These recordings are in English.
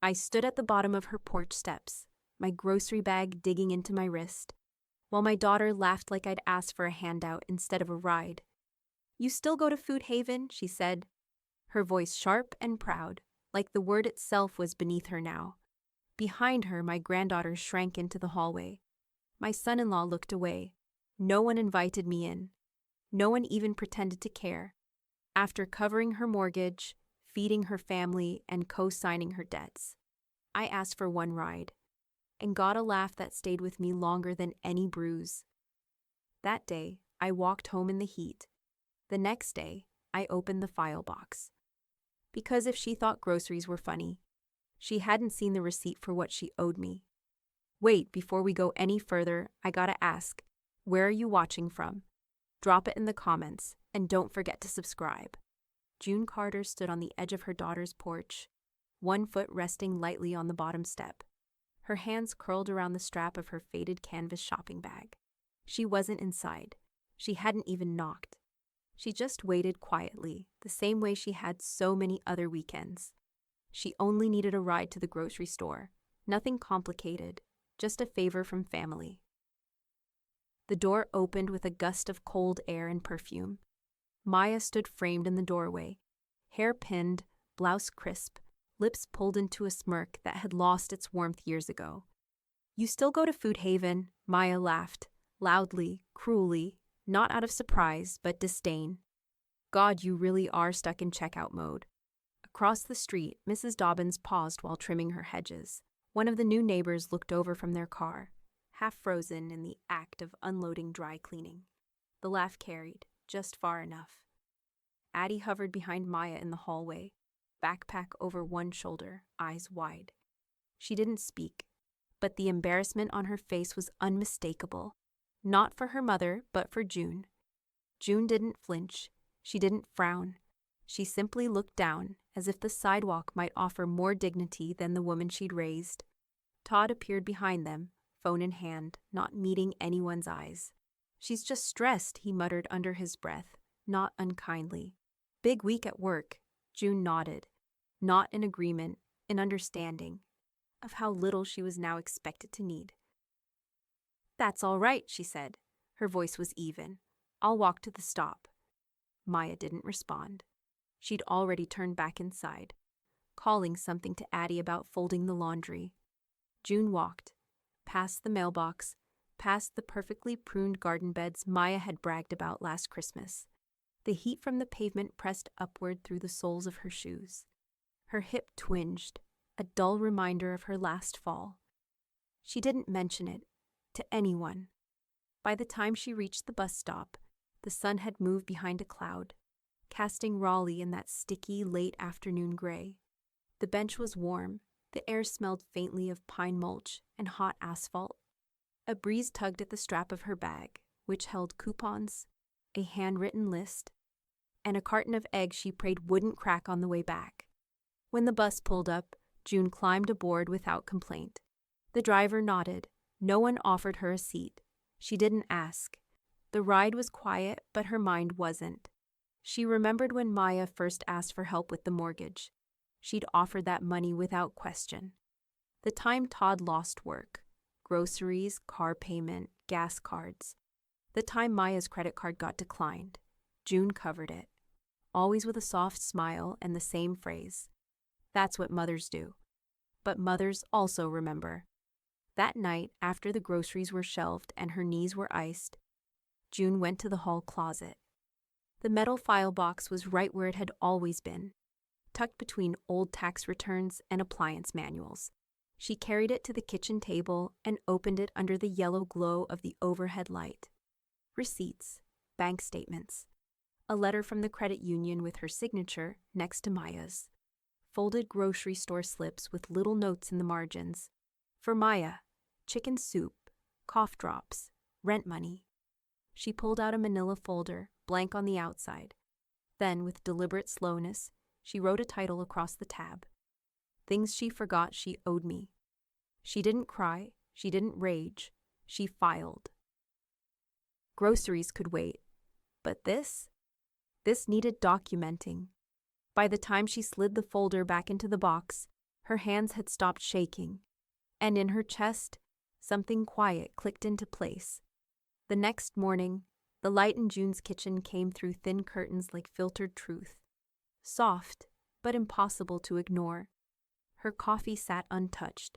I stood at the bottom of her porch steps, my grocery bag digging into my wrist, while my daughter laughed like I'd asked for a handout instead of a ride. "You still go to Food Haven?" she said, her voice sharp and proud, like the word itself was beneath her now. Behind her, my granddaughter shrank into the hallway. My son-in-law looked away. No one invited me in. No one even pretended to care. After covering her mortgage, feeding her family, and co-signing her debts, I asked for one ride, and got a laugh that stayed with me longer than any bruise. That day, I walked home in the heat. The next day, I opened the file box. Because if she thought groceries were funny, she hadn't seen the receipt for what she owed me. Wait, before we go any further, I gotta ask, where are you watching from? Drop it in the comments, and don't forget to subscribe. June Carter stood on the edge of her daughter's porch, one foot resting lightly on the bottom step, her hands curled around the strap of her faded canvas shopping bag. She wasn't inside. She hadn't even knocked. She just waited quietly, the same way she had so many other weekends. She only needed a ride to the grocery store. Nothing complicated, just a favor from family. The door opened with a gust of cold air and perfume. Maya stood framed in the doorway, hair pinned, blouse crisp, lips pulled into a smirk that had lost its warmth years ago. "You still go to Food Haven?" Maya laughed, loudly, cruelly, not out of surprise, but disdain. "God, you really are stuck in checkout mode." Across the street, Mrs. Dobbins paused while trimming her hedges. One of the new neighbors looked over from their car, half frozen in the act of unloading dry cleaning. The laugh carried, just far enough. Addie hovered behind Maya in the hallway, backpack over one shoulder, eyes wide. She didn't speak, but the embarrassment on her face was unmistakable, not for her mother, but for June. June didn't flinch. She didn't frown. She simply looked down, as if the sidewalk might offer more dignity than the woman she'd raised. Todd appeared behind them, phone in hand, not meeting anyone's eyes. "She's just stressed," he muttered under his breath, not unkindly. "Big week at work." June nodded, not in agreement, in understanding of how little she was now expected to need. "That's all right," she said. Her voice was even. "I'll walk to the stop." Maya didn't respond. She'd already turned back inside, calling something to Addie about folding the laundry. June walked, past the mailbox, past the perfectly pruned garden beds Maya had bragged about last Christmas. The heat from the pavement pressed upward through the soles of her shoes. Her hip twinged, a dull reminder of her last fall. She didn't mention it to anyone. By the time she reached the bus stop, the sun had moved behind a cloud, casting Raleigh in that sticky, late afternoon gray. The bench was warm. The air smelled faintly of pine mulch and hot asphalt. A breeze tugged at the strap of her bag, which held coupons, a handwritten list, and a carton of eggs she prayed wouldn't crack on the way back. When the bus pulled up, June climbed aboard without complaint. The driver nodded. No one offered her a seat. She didn't ask. The ride was quiet, but her mind wasn't. She remembered when Maya first asked for help with the mortgage. She'd offered that money without question. The time Todd lost work, groceries, car payment, gas cards. The time Maya's credit card got declined. June covered it, always with a soft smile and the same phrase. That's what mothers do. But mothers also remember. That night, after the groceries were shelved and her knees were iced, June went to the hall closet. The metal file box was right where it had always been, tucked between old tax returns and appliance manuals. She carried it to the kitchen table and opened it under the yellow glow of the overhead light. Receipts, bank statements, a letter from the credit union with her signature next to Maya's, folded grocery store slips with little notes in the margins. For Maya, chicken soup, cough drops, rent money. She pulled out a manila folder, blank on the outside. Then, with deliberate slowness, she wrote a title across the tab. Things she forgot she owed me. She didn't cry. She didn't rage. She filed. Groceries could wait. But this needed documenting. By the time she slid the folder back into the box, Her hands had stopped shaking, and in her chest, something quiet clicked into place. The next morning, the light in June's kitchen came through thin curtains like filtered truth. Soft, but impossible to ignore. Her coffee sat untouched.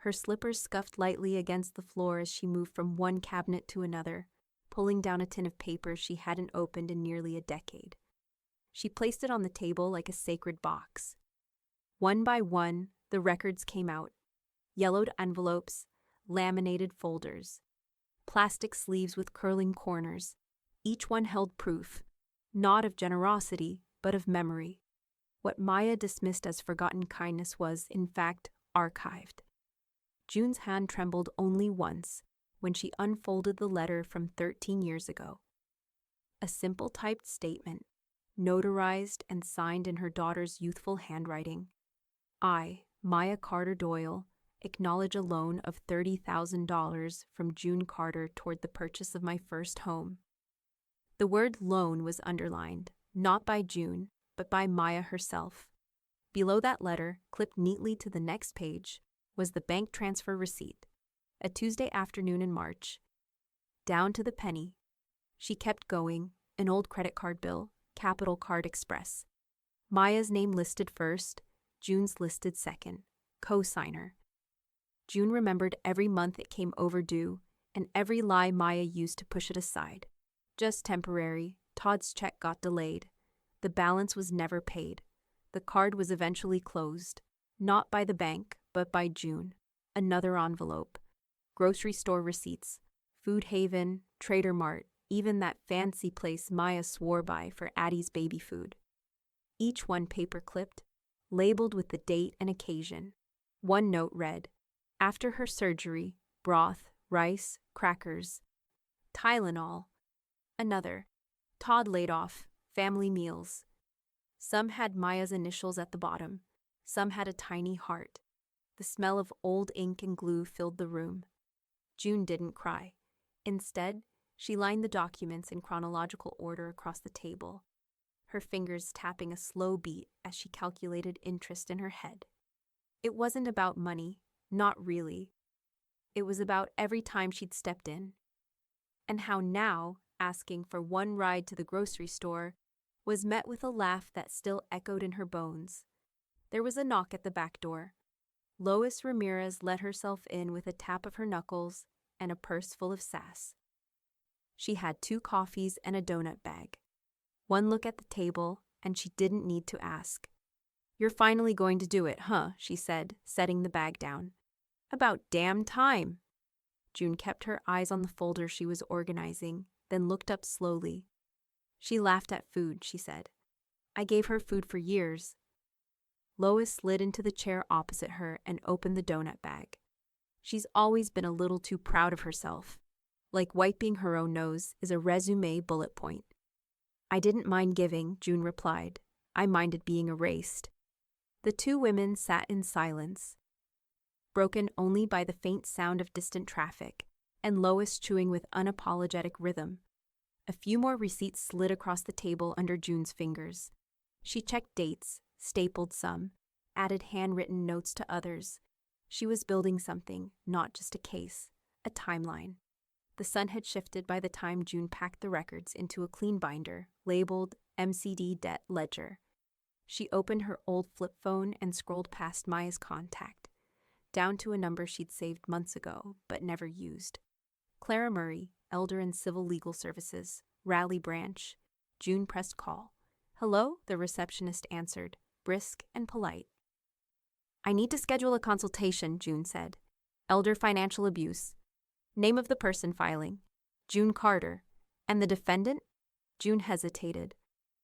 Her slippers scuffed lightly against the floor as she moved from one cabinet to another, pulling down a tin of papers she hadn't opened in nearly a decade. She placed it on the table like a sacred box. One by one, the records came out. Yellowed envelopes, laminated folders, plastic sleeves with curling corners. Each one held proof, not of generosity, but of memory. What Maya dismissed as forgotten kindness was, in fact, archived. June's hand trembled only once, when she unfolded the letter from 13 years ago. A simple typed statement, notarized and signed in her daughter's youthful handwriting. I, Maya Carter Doyle, acknowledge a loan of $30,000 from June Carter toward the purchase of my first home. The word loan was underlined, not by June, but by Maya herself. Below that letter, clipped neatly to the next page, was the bank transfer receipt, a Tuesday afternoon in March. Down to the penny. She kept going, an old credit card bill, Capital Card Express. Maya's name listed first, June's listed second, co-signer. June remembered every month it came overdue, and every lie Maya used to push it aside. Just temporary, Todd's check got delayed. The balance was never paid. The card was eventually closed, not by the bank, but by June. Another envelope. Grocery store receipts. Food Haven, Trader Mart, even that fancy place Maya swore by for Addie's baby food. Each one paper-clipped, labeled with the date and occasion. One note read, after her surgery, broth, rice, crackers, Tylenol. Another, Todd laid off, family meals. Some had Maya's initials at the bottom. Some had a tiny heart. The smell of old ink and glue filled the room. June didn't cry. Instead, she lined the documents in chronological order across the table, her fingers tapping a slow beat as she calculated interest in her head. It wasn't about money, not really. It was about every time she'd stepped in, and how now, asking for one ride to the grocery store, was met with a laugh that still echoed in her bones. There was a knock at the back door. Lois Ramirez let herself in with a tap of her knuckles and a purse full of sass. She had 2 coffees and a donut bag. One look at the table, and she didn't need to ask. "You're finally going to do it, huh?" she said, setting the bag down. "About damn time." June kept her eyes on the folder she was organizing, then looked up slowly. She laughed at food, she said. "I gave her food for years." Lois slid into the chair opposite her and opened the donut bag. She's always been a little too proud of herself. Like wiping her own nose is a resume bullet point. "I didn't mind giving," June replied. "I minded being erased." The 2 women sat in silence, broken only by the faint sound of distant traffic, and Lois chewing with unapologetic rhythm. A few more receipts slid across the table under June's fingers. She checked dates, stapled some, added handwritten notes to others. She was building something, not just a case, a timeline. The sun had shifted by the time June packed the records into a clean binder, labeled MCD Debt Ledger. She opened her old flip phone and scrolled past Maya's contact, down to a number she'd saved months ago, but never used. Clara Murray, Elder and Civil Legal Services, Raleigh Branch. June pressed call. "Hello?" the receptionist answered, brisk and polite. "I need to schedule a consultation," June said. "Elder financial abuse. Name of the person filing. June Carter. And the defendant?" June hesitated.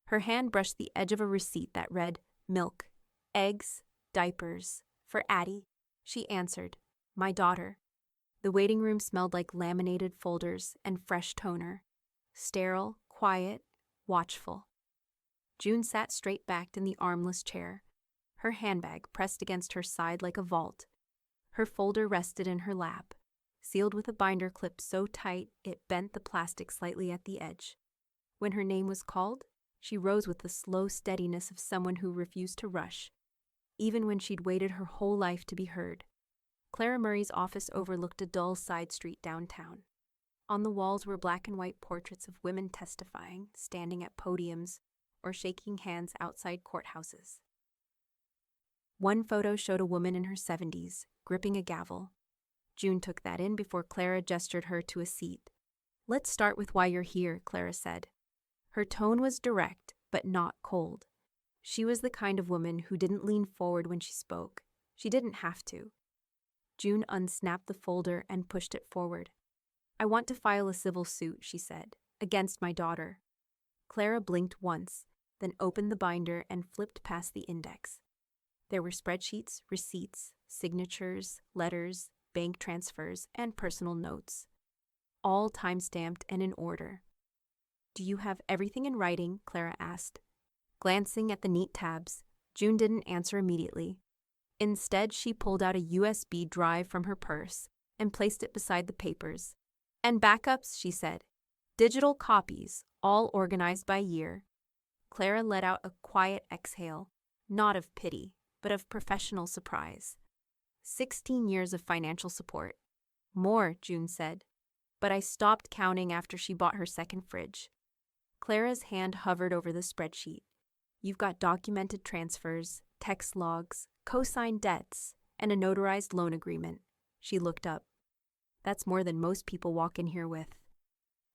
Her hand brushed the edge of a receipt that read, "Milk, eggs, diapers, for Addie." She answered, "My daughter." The waiting room smelled like laminated folders and fresh toner. Sterile, quiet, watchful. June sat straight-backed in the armless chair, her handbag pressed against her side like a vault. Her folder rested in her lap, sealed with a binder clip so tight it bent the plastic slightly at the edge. When her name was called, she rose with the slow steadiness of someone who refused to rush. even when she'd waited her whole life to be heard. Clara Murray's office overlooked a dull side street downtown. On the walls were black and white portraits of women testifying, standing at podiums, or shaking hands outside courthouses. One photo showed a woman in her 70s, gripping a gavel. June took that in before Clara gestured her to a seat. "Let's start with why you're here," Clara said. Her tone was direct, but not cold. She was the kind of woman who didn't lean forward when she spoke. She didn't have to. June unsnapped the folder and pushed it forward. "I want to file a civil suit," she said, "against my daughter." Clara blinked once, then opened the binder and flipped past the index. There were spreadsheets, receipts, signatures, letters, bank transfers, and personal notes, all time-stamped and in order. "Do you have everything in writing?" Clara asked. Glancing at the neat tabs, June didn't answer immediately. Instead, she pulled out a USB drive from her purse and placed it beside the papers. "And backups," she said. "Digital copies, all organized by year." Clara let out a quiet exhale, not of pity, but of professional surprise. 16 years of financial support. "More," June said. "But I stopped counting after she bought her second fridge." Clara's hand hovered over the spreadsheet. "You've got documented transfers, text logs, co-signed debts, and a notarized loan agreement." She looked up. "That's more than most people walk in here with."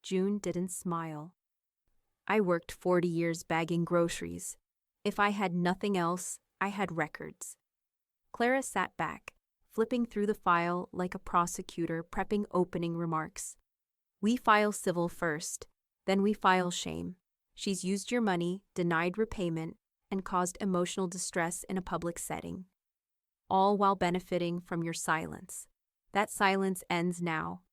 June didn't smile. "I worked 40 years bagging groceries. If I had nothing else, I had records." Clara sat back, flipping through the file like a prosecutor prepping opening remarks. "We file civil first, then we file shame. She's used your money, denied repayment, and caused emotional distress in a public setting. All while benefiting from your silence. That silence ends now."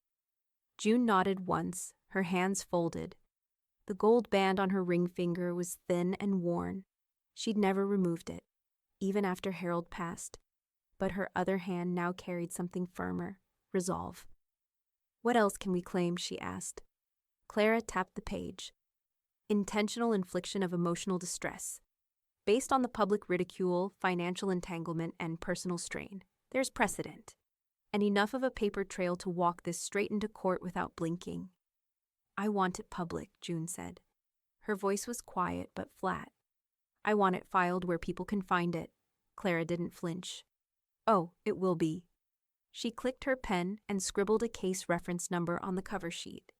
June nodded once, her hands folded. The gold band on her ring finger was thin and worn. She'd never removed it, even after Harold passed. But her other hand now carried something firmer, resolve. "What else can we claim?" she asked. Clara tapped the page. "Intentional infliction of emotional distress. Based on the public ridicule, financial entanglement, and personal strain. There's precedent. And enough of a paper trail to walk this straight into court without blinking." "I want it public," June said. Her voice was quiet but flat. "I want it filed where people can find it." Clara didn't flinch. "Oh, it will be." She clicked her pen and scribbled a case reference number on the cover sheet,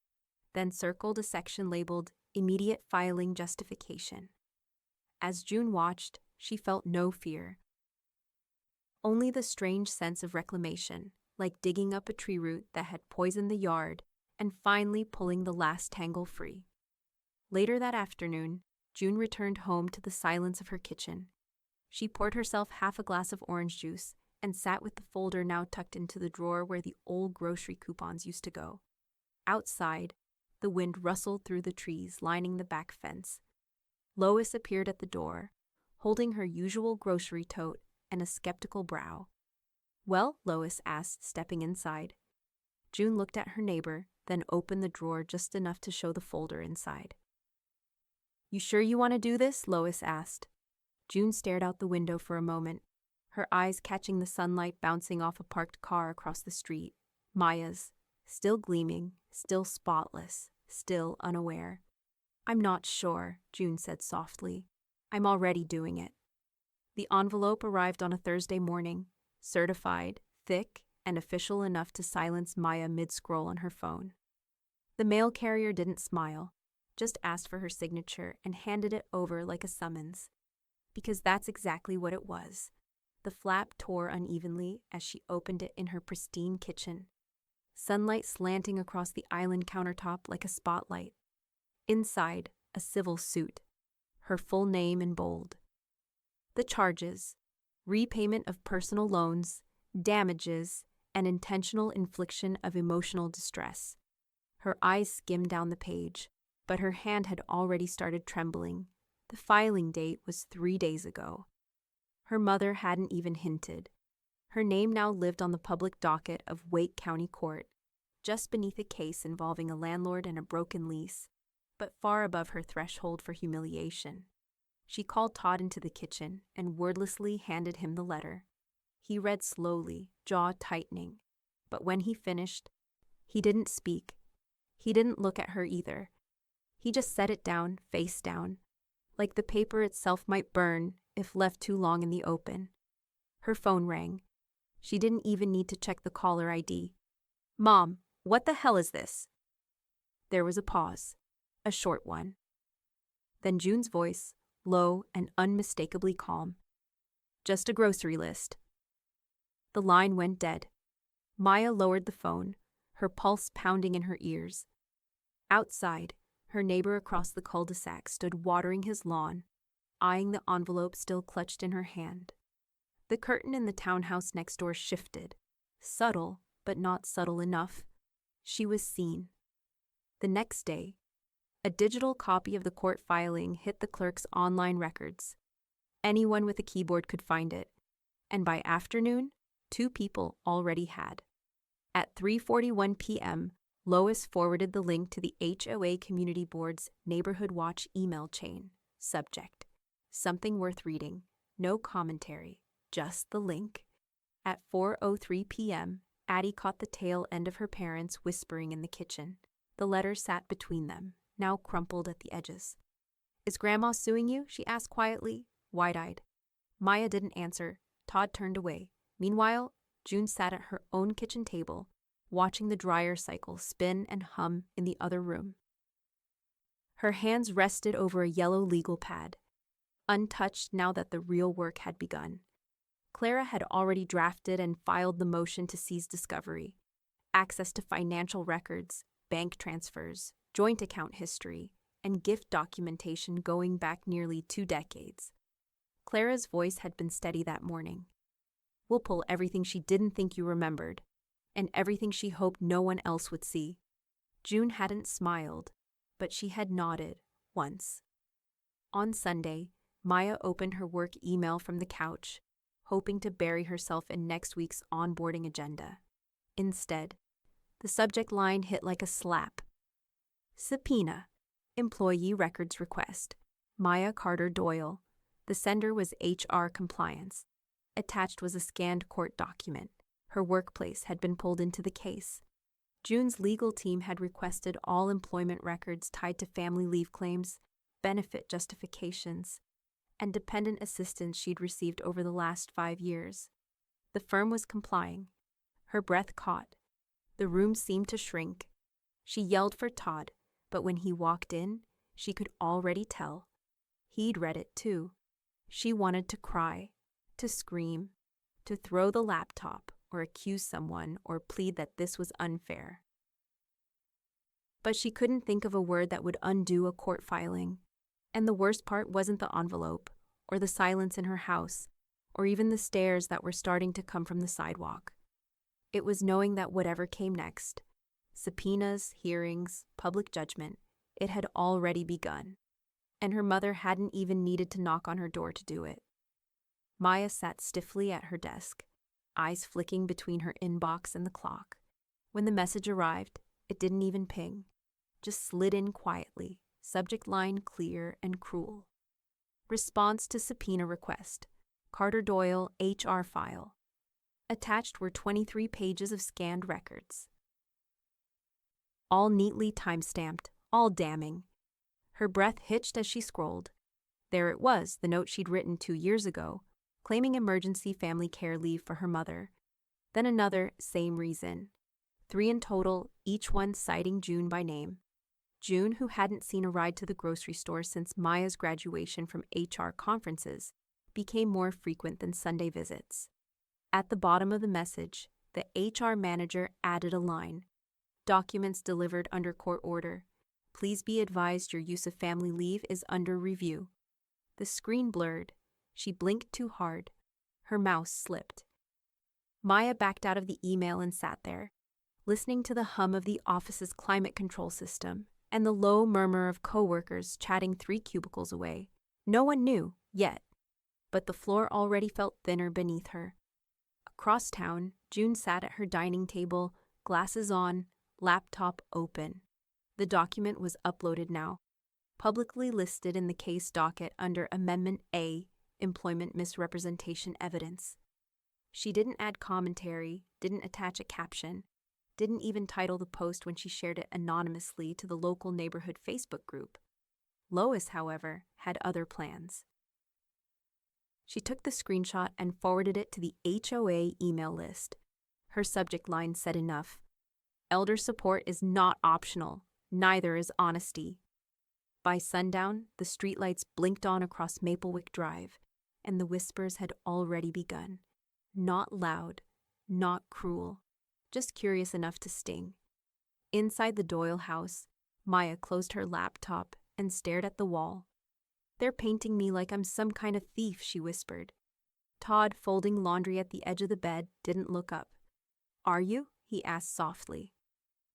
then circled a section labeled Immediate Filing Justification. As June watched, she felt no fear. Only the strange sense of reclamation, like digging up a tree root that had poisoned the yard and finally pulling the last tangle free. Later that afternoon, June returned home to the silence of her kitchen. She poured herself half a glass of orange juice and sat with the folder now tucked into the drawer where the old grocery coupons used to go. Outside, the wind rustled through the trees lining the back fence. Lois appeared at the door, holding her usual grocery tote and a skeptical brow. "Well?" Lois asked, stepping inside. June looked at her neighbor, then opened the drawer just enough to show the folder inside. "You sure you want to do this?" Lois asked. June stared out the window for a moment, her eyes catching the sunlight bouncing off a parked car across the street. Maya's, still gleaming, still spotless, still unaware. "I'm not sure," June said softly. "I'm already doing it." The envelope arrived on a Thursday morning, certified, thick, and official enough to silence Maya mid-scroll on her phone. The mail carrier didn't smile, just asked for her signature and handed it over like a summons. Because that's exactly what it was. The flap tore unevenly as she opened it in her pristine kitchen, sunlight slanting across the island countertop like a spotlight. Inside, a civil suit, her full name in bold. The charges: repayment of personal loans, damages, and intentional infliction of emotional distress. Her eyes skimmed down the page, but her hand had already started trembling. The filing date was 3 days ago. Her mother hadn't even hinted. Her name now lived on the public docket of Wake County Court, just beneath a case involving a landlord and a broken lease, but far above her threshold for humiliation. She called Todd into the kitchen and wordlessly handed him the letter. He read slowly, jaw tightening. But when he finished, he didn't speak. He didn't look at her either. He just set it down, face down, like the paper itself might burn if left too long in the open. Her phone rang. She didn't even need to check the caller ID. "Mom, what the hell is this?" There was a pause, a short one. Then June's voice, low and unmistakably calm. "Just a grocery list." The line went dead. Maya lowered the phone, her pulse pounding in her ears. Outside, her neighbor across the cul-de-sac stood watering his lawn, eyeing the envelope still clutched in her hand. The curtain in the townhouse next door shifted. Subtle, but not subtle enough. She was seen. The next day, a digital copy of the court filing hit the clerk's online records. Anyone with a keyboard could find it, and by afternoon, 2 people already had. At 3:41 p.m., Lois forwarded the link to the HOA Community Board's Neighborhood Watch email chain. Subject: something worth reading. No commentary, just the link. At 4:03 p.m., Addie caught the tail end of her parents whispering in the kitchen. The letter sat between them, now crumpled at the edges. "Is Grandma suing you?" she asked quietly, wide-eyed. Maya didn't answer. Todd turned away. Meanwhile, June sat at her own kitchen table, watching the dryer cycle spin and hum in the other room. Her hands rested over a yellow legal pad, untouched now that the real work had begun. Clara had already drafted and filed the motion to seize discovery, access to financial records, bank transfers, joint account history, and gift documentation going back nearly 2 decades. Clara's voice had been steady that morning. "We'll pull everything she didn't think you remembered, and everything she hoped no one else would see." June hadn't smiled, but she had nodded once. On Sunday, Maya opened her work email from the couch, hoping to bury herself in next week's onboarding agenda. Instead, the subject line hit like a slap. Subpoena. Employee records request. Maya Carter Doyle. The sender was HR Compliance. Attached was a scanned court document. Her workplace had been pulled into the case. June's legal team had requested all employment records tied to family leave claims, benefit justifications, and dependent assistance she'd received over the last 5 years. The firm was complying. Her breath caught. The room seemed to shrink. She yelled for Todd, but when he walked in, she could already tell. He'd read it too. She wanted to cry, to scream, to throw the laptop or accuse someone or plead that this was unfair. But she couldn't think of a word that would undo a court filing. And the worst part wasn't the envelope, or the silence in her house, or even the stares that were starting to come from the sidewalk. It was knowing that whatever came next, subpoenas, hearings, public judgment, it had already begun. And her mother hadn't even needed to knock on her door to do it. Maya sat stiffly at her desk, eyes flicking between her inbox and the clock. When the message arrived, it didn't even ping, just slid in quietly, subject line clear and cruel. Response to subpoena request. Carter Doyle HR file. Attached were 23 pages of scanned records. All neatly time-stamped, all damning. Her breath hitched as she scrolled. There it was, the note she'd written 2 years ago, claiming emergency family care leave for her mother. Then another, same reason. 3 in total, each one citing June by name. June, who hadn't seen a ride to the grocery store since Maya's graduation from HR conferences, became more frequent than Sunday visits. At the bottom of the message, the HR manager added a line. Documents delivered under court order. Please be advised your use of family leave is under review. The screen blurred. She blinked too hard. Her mouse slipped. Maya backed out of the email and sat there, listening to the hum of the office's climate control system and the low murmur of coworkers chatting 3 cubicles away. No one knew, yet, but the floor already felt thinner beneath her. Across town, June sat at her dining table, glasses on, laptop open. The document was uploaded now. publicly listed in the case docket under Amendment A, Employment Misrepresentation Evidence. She didn't add commentary, didn't attach a caption, didn't even title the post when she shared it anonymously to the local neighborhood Facebook group. Lois, however, had other plans. She took the screenshot and forwarded it to the HOA email list. Her subject line said enough. Elder support is not optional, neither is honesty. By sundown, the streetlights blinked on across Maplewick Drive, and the whispers had already begun. Not loud, not cruel, just curious enough to sting. Inside the Doyle house, Maya closed her laptop and stared at the wall. "They're painting me like I'm some kind of thief," she whispered. Todd, folding laundry at the edge of the bed, didn't look up. "Are you?" he asked softly.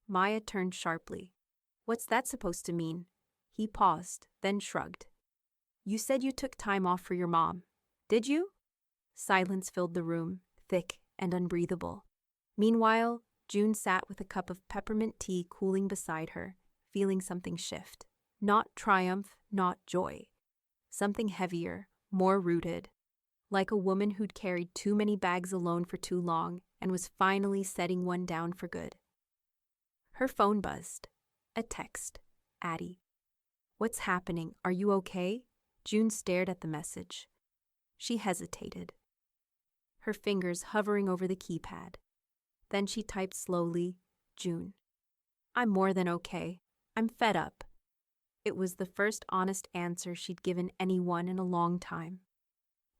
Maya turned sharply. "What's that supposed to mean?" He paused, then shrugged. "You said you took time off for your mom. Did you?" Silence filled the room, thick and unbreathable. Meanwhile, June sat with a cup of peppermint tea cooling beside her, feeling something shift. Not triumph, not joy. Something heavier, more rooted. Like a woman who'd carried too many bags alone for too long and was finally setting one down for good. Her phone buzzed. A text. Addie. "What's happening? Are you okay?" June stared at the message. She hesitated, her fingers hovering over the keypad. Then she typed slowly, "June. I'm more than okay. I'm fed up." It was the first honest answer she'd given anyone in a long time.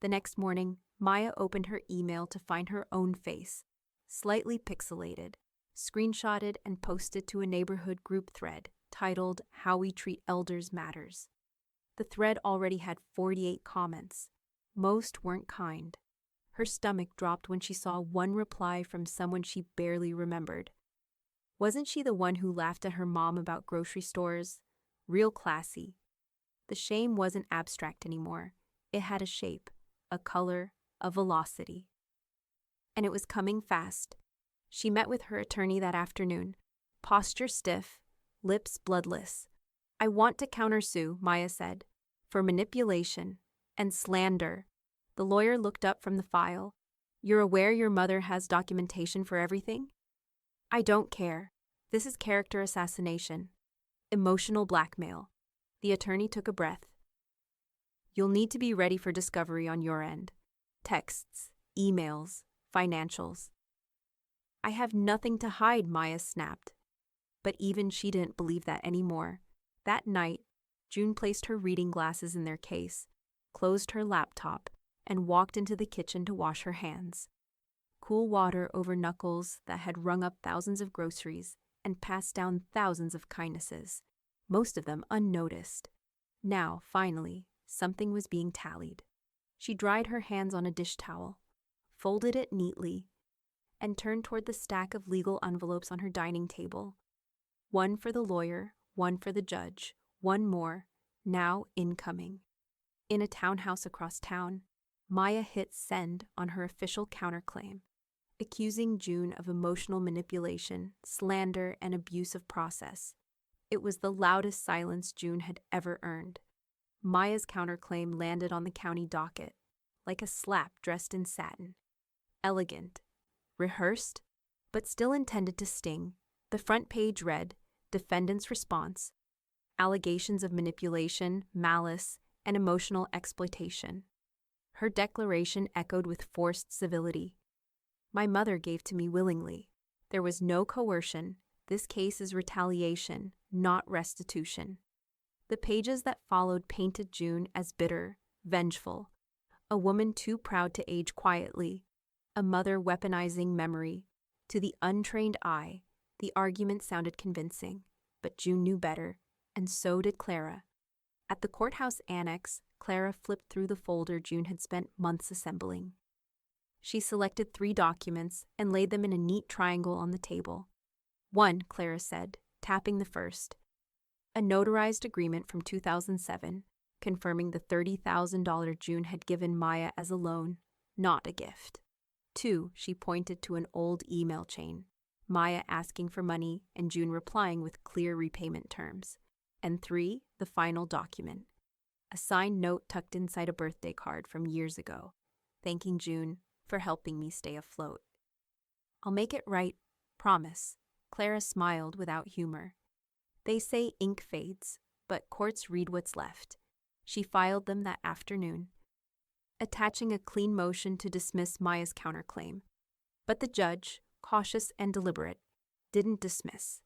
The next morning, Maya opened her email to find her own face, slightly pixelated, screenshotted and posted to a neighborhood group thread titled "How We Treat Elders Matters." The thread already had 48 comments. Most weren't kind. Her stomach dropped when she saw one reply from someone she barely remembered. Wasn't she the one who laughed at her mom about grocery stores? Real classy. The shame wasn't abstract anymore. It had a shape, a color, a velocity. And it was coming fast. She met with her attorney that afternoon, posture stiff, lips bloodless. "I want to countersue," Maya said, "for manipulation and slander." The lawyer looked up from the file. "You're aware your mother has documentation for everything?" "I don't care. This is character assassination. Emotional blackmail." The attorney took a breath. "You'll need to be ready for discovery on your end. Texts, emails, financials." "I have nothing to hide," Maya snapped. But even she didn't believe that anymore. That night, June placed her reading glasses in their case, closed her laptop, and walked into the kitchen to wash her hands. Cool water over knuckles that had rung up thousands of groceries and passed down thousands of kindnesses, most of them unnoticed. Now, finally, something was being tallied. She dried her hands on a dish towel, folded it neatly, and turned toward the stack of legal envelopes on her dining table. One for the lawyer, one for the judge, one more, now incoming. In a townhouse across town, Maya hit send on her official counterclaim, accusing June of emotional manipulation, slander, and abuse of process. It was the loudest silence June had ever earned. Maya's counterclaim landed on the county docket, like a slap dressed in satin. Elegant, rehearsed, but still intended to sting. The front page read, "Defendant's response, allegations of manipulation, malice, and emotional exploitation." Her declaration echoed with forced civility. "My mother gave to me willingly. There was no coercion. This case is retaliation, not restitution." The pages that followed painted June as bitter, vengeful, a woman too proud to age quietly, a mother weaponizing memory. To the untrained eye, the argument sounded convincing, but June knew better, and so did Clara. At the courthouse annex, Clara flipped through the folder June had spent months assembling. She selected 3 documents and laid them in a neat triangle on the table. "One," Clara said, tapping the first. A notarized agreement from 2007, confirming the $30,000 June had given Maya as a loan, not a gift. 2, she pointed to an old email chain, Maya asking for money and June replying with clear repayment terms. And 3, the final document. A signed note tucked inside a birthday card from years ago, thanking June for helping me stay afloat. I'll make it right, promise. Clara smiled without humor. They say ink fades, but courts read what's left. She filed them that afternoon, attaching a clean motion to dismiss Maya's counterclaim. But the judge, cautious and deliberate, didn't dismiss.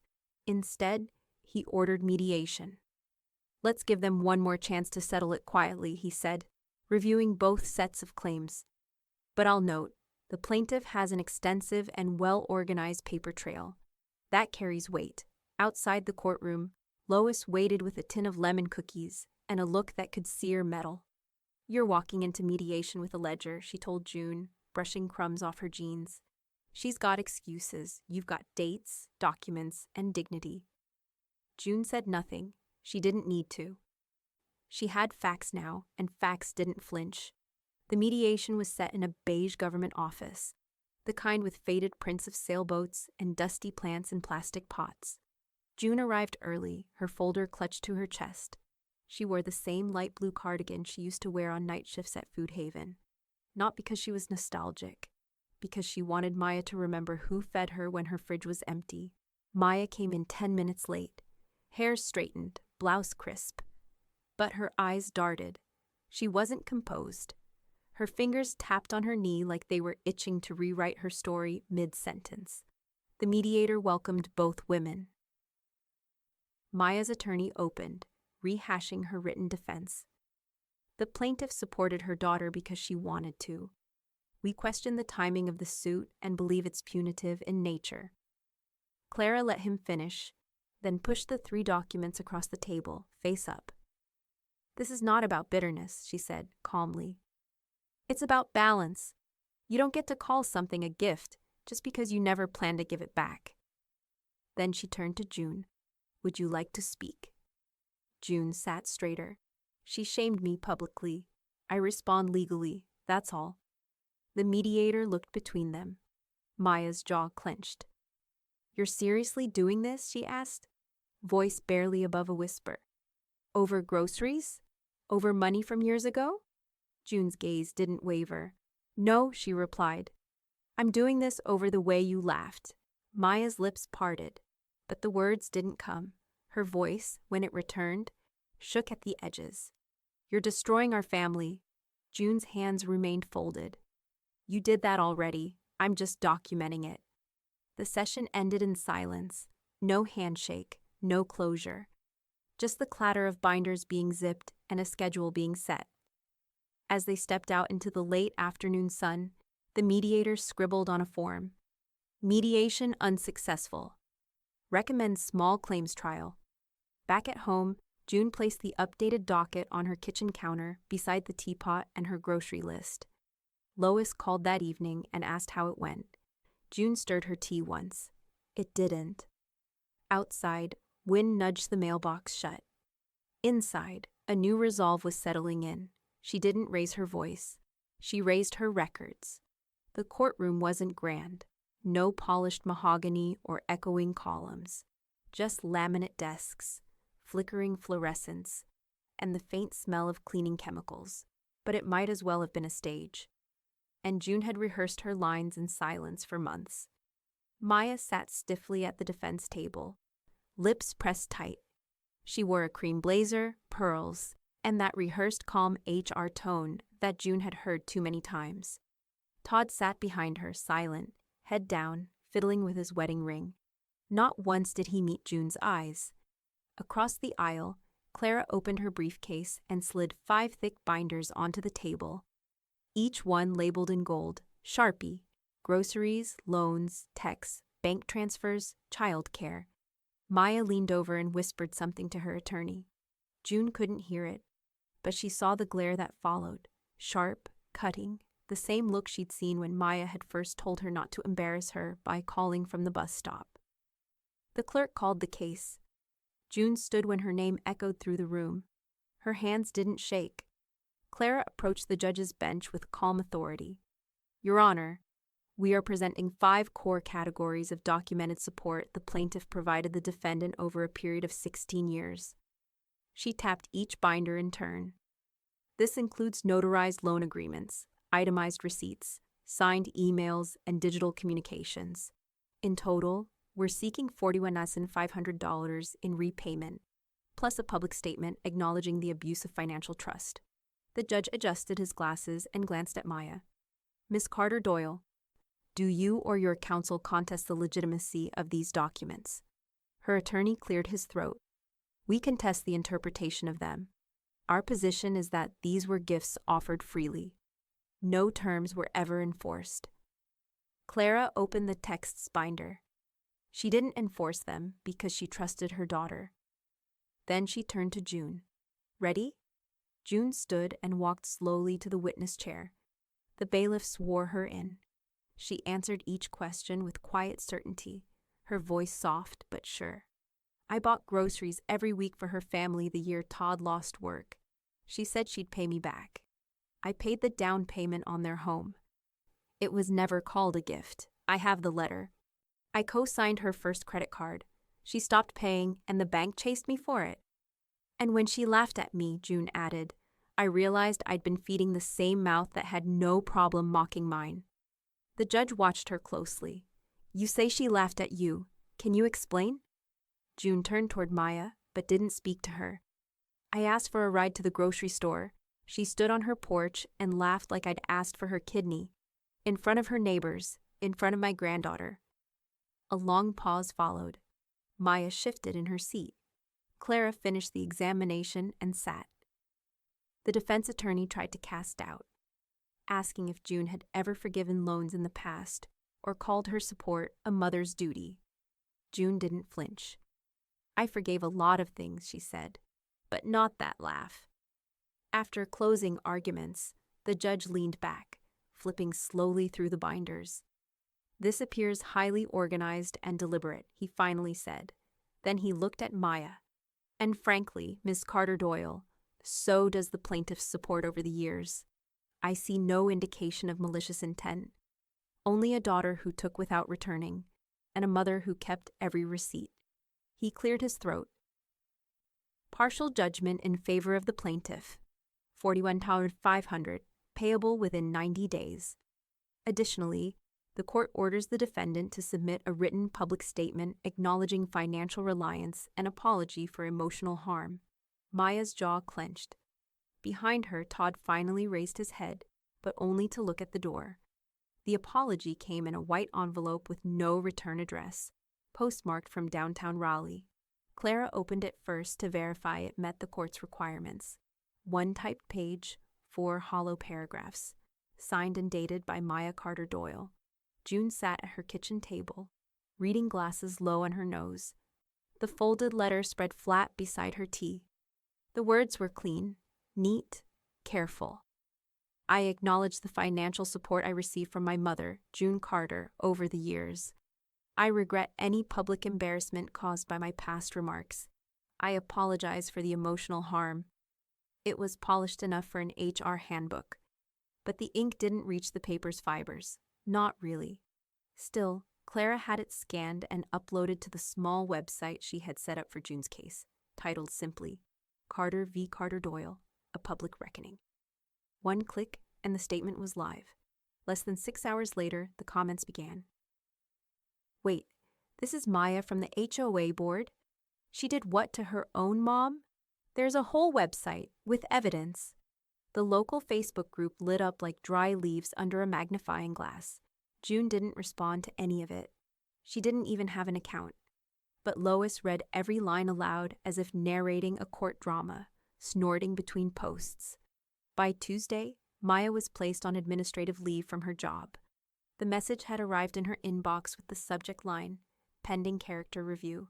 Instead, he ordered mediation. Let's give them one more chance to settle it quietly, he said, reviewing both sets of claims. But I'll note, the plaintiff has an extensive and well-organized paper trail. That carries weight. Outside the courtroom, Lois waited with a tin of lemon cookies and a look that could sear metal. You're walking into mediation with a ledger, she told June, brushing crumbs off her jeans. She's got excuses. You've got dates, documents, and dignity. June said nothing. She didn't need to. She had facts now, and facts didn't flinch. The mediation was set in a beige government office, the kind with faded prints of sailboats and dusty plants in plastic pots. June arrived early, her folder clutched to her chest. She wore the same light blue cardigan she used to wear on night shifts at Food Haven. Not because she was nostalgic, because she wanted Maya to remember who fed her when her fridge was empty. Maya came in 10 minutes late, hair straightened, blouse crisp. But her eyes darted. She wasn't composed. Her fingers tapped on her knee like they were itching to rewrite her story mid-sentence. The mediator welcomed both women. Maya's attorney opened, rehashing her written defense. The plaintiff supported her daughter because she wanted to. We question the timing of the suit and believe it's punitive in nature. Clara let him finish, then pushed the 3 documents across the table, face up. This is not about bitterness, she said, calmly. It's about balance. You don't get to call something a gift just because you never plan to give it back. Then she turned to June. Would you like to speak? June sat straighter. She shamed me publicly. I respond legally, that's all. The mediator looked between them. Maya's jaw clenched. You're seriously doing this? She asked, voice barely above a whisper. Over groceries? Over money from years ago? June's gaze didn't waver. No, she replied. I'm doing this over the way you laughed. Maya's lips parted, but the words didn't come. Her voice, when it returned, shook at the edges. You're destroying our family. June's hands remained folded. You did that already. I'm just documenting it. The session ended in silence. No handshake, no closure. Just the clatter of binders being zipped and a schedule being set. As they stepped out into the late afternoon sun, the mediator scribbled on a form. Mediation unsuccessful. Recommend small claims trial. Back at home, June placed the updated docket on her kitchen counter beside the teapot and her grocery list. Lois called that evening and asked how it went. June stirred her tea once. It didn't. Outside, wind nudged the mailbox shut. Inside, a new resolve was settling in. She didn't raise her voice. She raised her records. The courtroom wasn't grand. No polished mahogany or echoing columns. Just laminate desks, flickering fluorescents, and the faint smell of cleaning chemicals. But it might as well have been a stage. And June had rehearsed her lines in silence for months. Maya sat stiffly at the defense table, lips pressed tight. She wore a cream blazer, pearls, and that rehearsed calm HR tone that June had heard too many times. Todd sat behind her, silent, head down, fiddling with his wedding ring. Not once did he meet June's eyes. Across the aisle, Clara opened her briefcase and slid 5 thick binders onto the table, each one labeled in gold, Sharpie, groceries, loans, texts, bank transfers, childcare. Maya leaned over and whispered something to her attorney. June couldn't hear it, but she saw the glare that followed, sharp, cutting, the same look she'd seen when Maya had first told her not to embarrass her by calling from the bus stop. The clerk called the case. June stood when her name echoed through the room. Her hands didn't shake. Clara approached the judge's bench with calm authority. Your Honor, we are presenting 5 core categories of documented support the plaintiff provided the defendant over a period of 16 years. She tapped each binder in turn. This includes notarized loan agreements, itemized receipts, signed emails, and digital communications. In total, we're seeking $41,500 in repayment, plus a public statement acknowledging the abuse of financial trust. The judge adjusted his glasses and glanced at Maya. Miss Carter Doyle, do you or your counsel contest the legitimacy of these documents? Her attorney cleared his throat. We contest the interpretation of them. Our position is that these were gifts offered freely. No terms were ever enforced. Clara opened the text's binder. She didn't enforce them because she trusted her daughter. Then she turned to June. Ready? June stood and walked slowly to the witness chair. The bailiff swore her in. She answered each question with quiet certainty, her voice soft but sure. I bought groceries every week for her family the year Todd lost work. She said she'd pay me back. I paid the down payment on their home. It was never called a gift. I have the letter. I co-signed her first credit card. She stopped paying, and the bank chased me for it. And when she laughed at me, June added, I realized I'd been feeding the same mouth that had no problem mocking mine. The judge watched her closely. You say she laughed at you. Can you explain? June turned toward Maya, but didn't speak to her. I asked for a ride to the grocery store. She stood on her porch and laughed like I'd asked for her kidney. In front of her neighbors, in front of my granddaughter. A long pause followed. Maya shifted in her seat. Clara finished the examination and sat. The defense attorney tried to cast doubt, asking if June had ever forgiven loans in the past or called her support a mother's duty. June didn't flinch. I forgave a lot of things, she said, but not that laugh. After closing arguments, the judge leaned back, flipping slowly through the binders. This appears highly organized and deliberate, he finally said. Then he looked at Maya. And frankly, Miss Carter Doyle, so does the plaintiff's support over the years. I see no indication of malicious intent. Only a daughter who took without returning, and a mother who kept every receipt. He cleared his throat. Partial judgment in favor of the plaintiff. $41,500, payable within 90 days. Additionally, the court orders the defendant to submit a written public statement acknowledging financial reliance and apology for emotional harm. Maya's jaw clenched. Behind her, Todd finally raised his head, but only to look at the door. The apology came in a white envelope with no return address, postmarked from downtown Raleigh. Clara opened it first to verify it met the court's requirements. One typed page, 4 hollow paragraphs, signed and dated by Maya Carter Doyle. June sat at her kitchen table, reading glasses low on her nose. The folded letter spread flat beside her tea. The words were clean, neat, careful. I acknowledge the financial support I received from my mother, June Carter, over the years. I regret any public embarrassment caused by my past remarks. I apologize for the emotional harm. It was polished enough for an HR handbook, but the ink didn't reach the paper's fibers. Not really. Still, Clara had it scanned and uploaded to the small website she had set up for June's case, titled simply, Carter v. Carter Doyle, A Public Reckoning. One click and the statement was live. Less than 6 hours later, the comments began. Wait, this is Maya from the HOA board? She did what to her own mom? There's a whole website with evidence. The local Facebook group lit up like dry leaves under a magnifying glass. June didn't respond to any of it. She didn't even have an account. But Lois read every line aloud as if narrating a court drama, snorting between posts. By Tuesday, Maya was placed on administrative leave from her job. The message had arrived in her inbox with the subject line, Pending Character Review.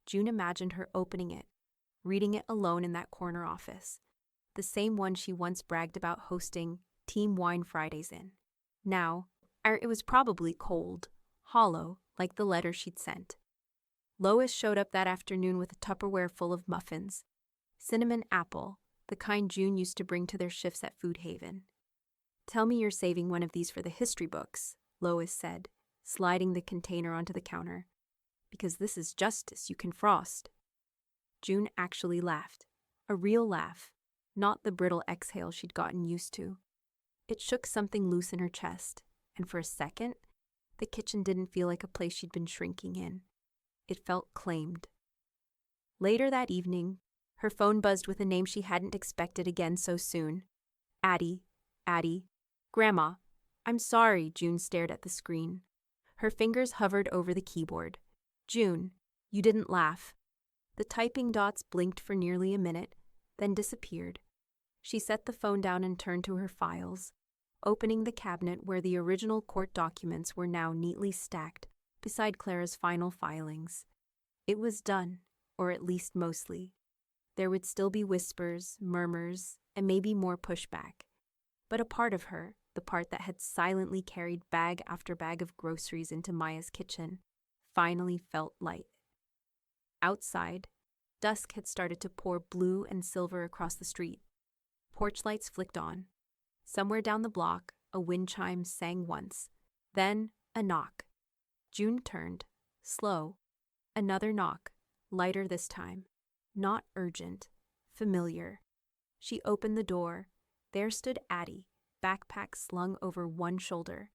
June imagined her opening it, reading it alone in that corner office, the same one she once bragged about hosting Team Wine Fridays in. Now, it was probably cold, hollow, like the letter she'd sent. Lois showed up that afternoon with a Tupperware full of muffins. Cinnamon apple, the kind June used to bring to their shifts at Food Haven. Tell me you're saving one of these for the history books, Lois said, sliding the container onto the counter. Because this is justice, you can frost. June actually laughed. A real laugh, not the brittle exhale she'd gotten used to. It shook something loose in her chest, and for a second, the kitchen didn't feel like a place she'd been shrinking in. It felt claimed. Later that evening, her phone buzzed with a name she hadn't expected again so soon. Addie. Grandma. I'm sorry, June stared at the screen. Her fingers hovered over the keyboard. June, you didn't laugh. The typing dots blinked for nearly a minute, then disappeared. She set the phone down and turned to her files, opening the cabinet where the original court documents were now neatly stacked beside Clara's final filings. It was done, or at least mostly. There would still be whispers, murmurs, and maybe more pushback. But a part of her, the part that had silently carried bag after bag of groceries into Maya's kitchen, finally felt light. Outside, dusk had started to pour blue and silver across the street. Porch lights flicked on. Somewhere down the block, a wind chime sang once. Then, a knock. June turned, slow. Another knock, lighter this time. Not urgent, familiar. She opened the door. There stood Addie, backpack slung over one shoulder,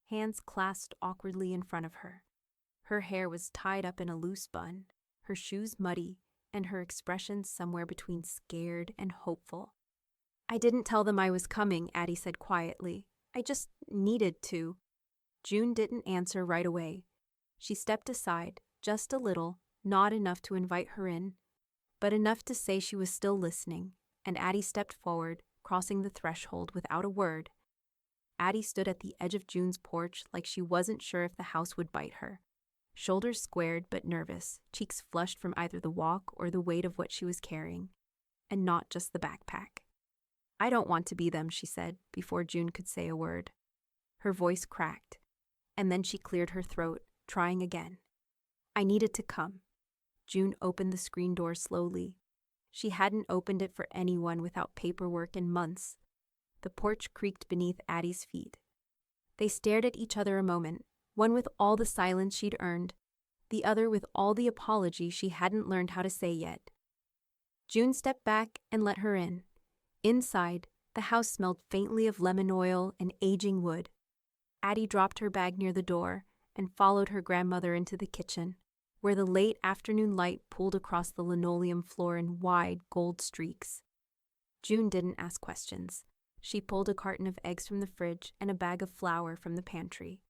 hands clasped awkwardly in front of her. Her hair was tied up in a loose bun, her shoes muddy, and her expression somewhere between scared and hopeful. I didn't tell them I was coming, Addie said quietly. I just needed to. June didn't answer right away. She stepped aside, just a little, not enough to invite her in, but enough to say she was still listening, and Addie stepped forward, crossing the threshold without a word. Addie stood at the edge of June's porch like she wasn't sure if the house would bite her. Shoulders squared but nervous, cheeks flushed from either the walk or the weight of what she was carrying, and not just the backpack. I don't want to be them, she said, before June could say a word. Her voice cracked, and then she cleared her throat, trying again. I needed to come. June opened the screen door slowly. She hadn't opened it for anyone without paperwork in months. The porch creaked beneath Addie's feet. They stared at each other a moment, one with all the silence she'd earned, the other with all the apology she hadn't learned how to say yet. June stepped back and let her in. Inside, the house smelled faintly of lemon oil and aging wood. Addie dropped her bag near the door and followed her grandmother into the kitchen, where the late afternoon light pooled across the linoleum floor in wide gold streaks. June didn't ask questions. She pulled a carton of eggs from the fridge and a bag of flour from the pantry.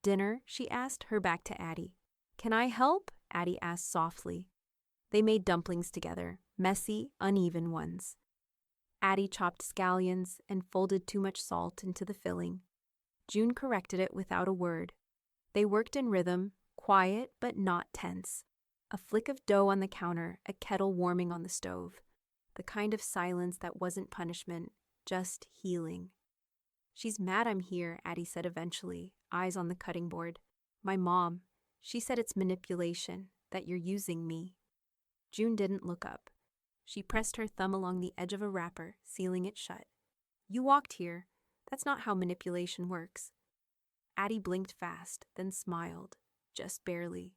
Dinner, she asked, her back to Addie. Can I help? Addie asked softly. They made dumplings together, messy, uneven ones. Addie chopped scallions and folded too much salt into the filling. June corrected it without a word. They worked in rhythm, quiet but not tense. A flick of dough on the counter, a kettle warming on the stove. The kind of silence that wasn't punishment, just healing. She's mad I'm here, Addie said eventually, eyes on the cutting board. My mom. She said it's manipulation, that you're using me. June didn't look up. She pressed her thumb along the edge of a wrapper, sealing it shut. You walked here. That's not how manipulation works. Addie blinked fast, then smiled, just barely.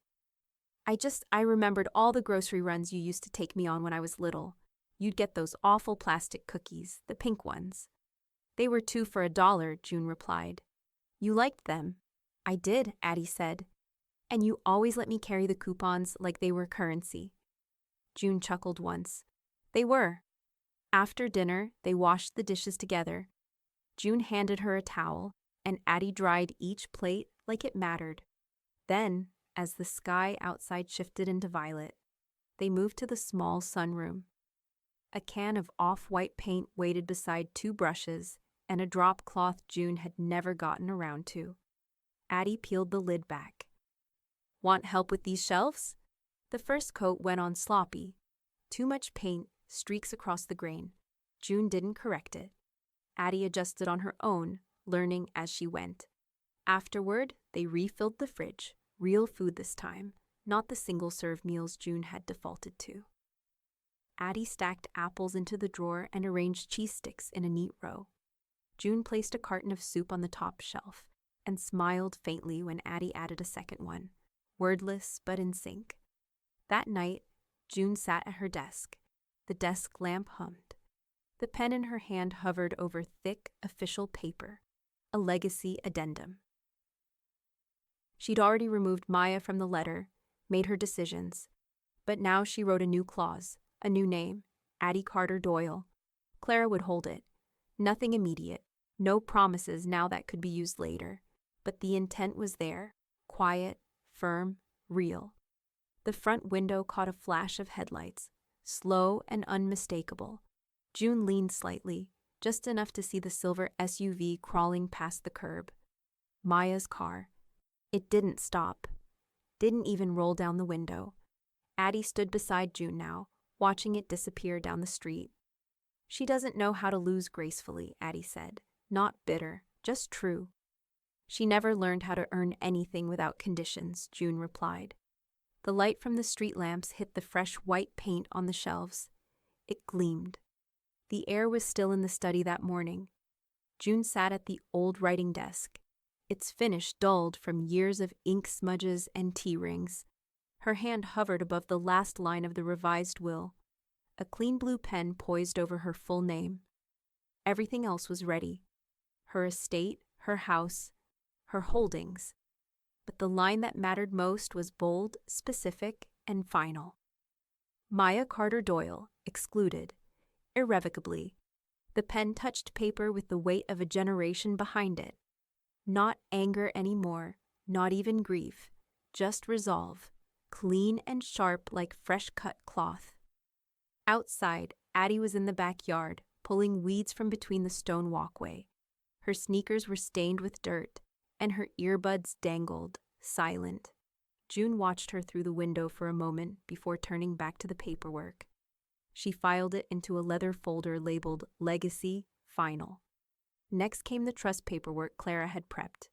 I remembered all the grocery runs you used to take me on when I was little. You'd get those awful plastic cookies, the pink ones. They were 2 for $1, June replied. You liked them. I did, Addie said. And you always let me carry the coupons like they were currency. June chuckled once. They were. After dinner, they washed the dishes together. June handed her a towel, and Addie dried each plate like it mattered. Then, as the sky outside shifted into violet, they moved to the small sunroom. A can of off-white paint waited beside 2 brushes and a drop cloth June had never gotten around to. Addie peeled the lid back. Want help with these shelves? The first coat went on sloppy. Too much paint, streaks across the grain. June didn't correct it. Addie adjusted on her own, learning as she went. Afterward, they refilled the fridge, real food this time, not the single-serve meals June had defaulted to. Addie stacked apples into the drawer and arranged cheese sticks in a neat row. June placed a carton of soup on the top shelf and smiled faintly when Addie added a second one, wordless but in sync. That night, June sat at her desk. The desk lamp hummed. The pen in her hand hovered over thick, official paper, a legacy addendum. She'd already removed Maya from the letter, made her decisions, but now she wrote a new clause, a new name, Addie Carter Doyle. Clara would hold it. Nothing immediate, no promises now that could be used later, but the intent was there, quiet, firm, real. The front window caught a flash of headlights, slow and unmistakable. June leaned slightly, just enough to see the silver SUV crawling past the curb. Maya's car. It didn't stop. Didn't even roll down the window. Addie stood beside June now, watching it disappear down the street. She doesn't know how to lose gracefully, Addie said. Not bitter, just true. She never learned how to earn anything without conditions, June replied. The light from the street lamps hit the fresh white paint on the shelves. It gleamed. The air was still in the study that morning. June sat at the old writing desk, its finish dulled from years of ink smudges and tea rings. Her hand hovered above the last line of the revised will. A clean blue pen poised over her full name. Everything else was ready. Her estate, her house, her holdings. But the line that mattered most was bold, specific, and final. Maya Carter Doyle, excluded. Irrevocably. The pen touched paper with the weight of a generation behind it. Not anger anymore, not even grief, just resolve, clean and sharp like fresh-cut cloth. Outside, Addie was in the backyard, pulling weeds from between the stone walkway. Her sneakers were stained with dirt, and her earbuds dangled, silent. June watched her through the window for a moment before turning back to the paperwork. She filed it into a leather folder labeled Legacy Final. Next came the trust paperwork Clara had prepped.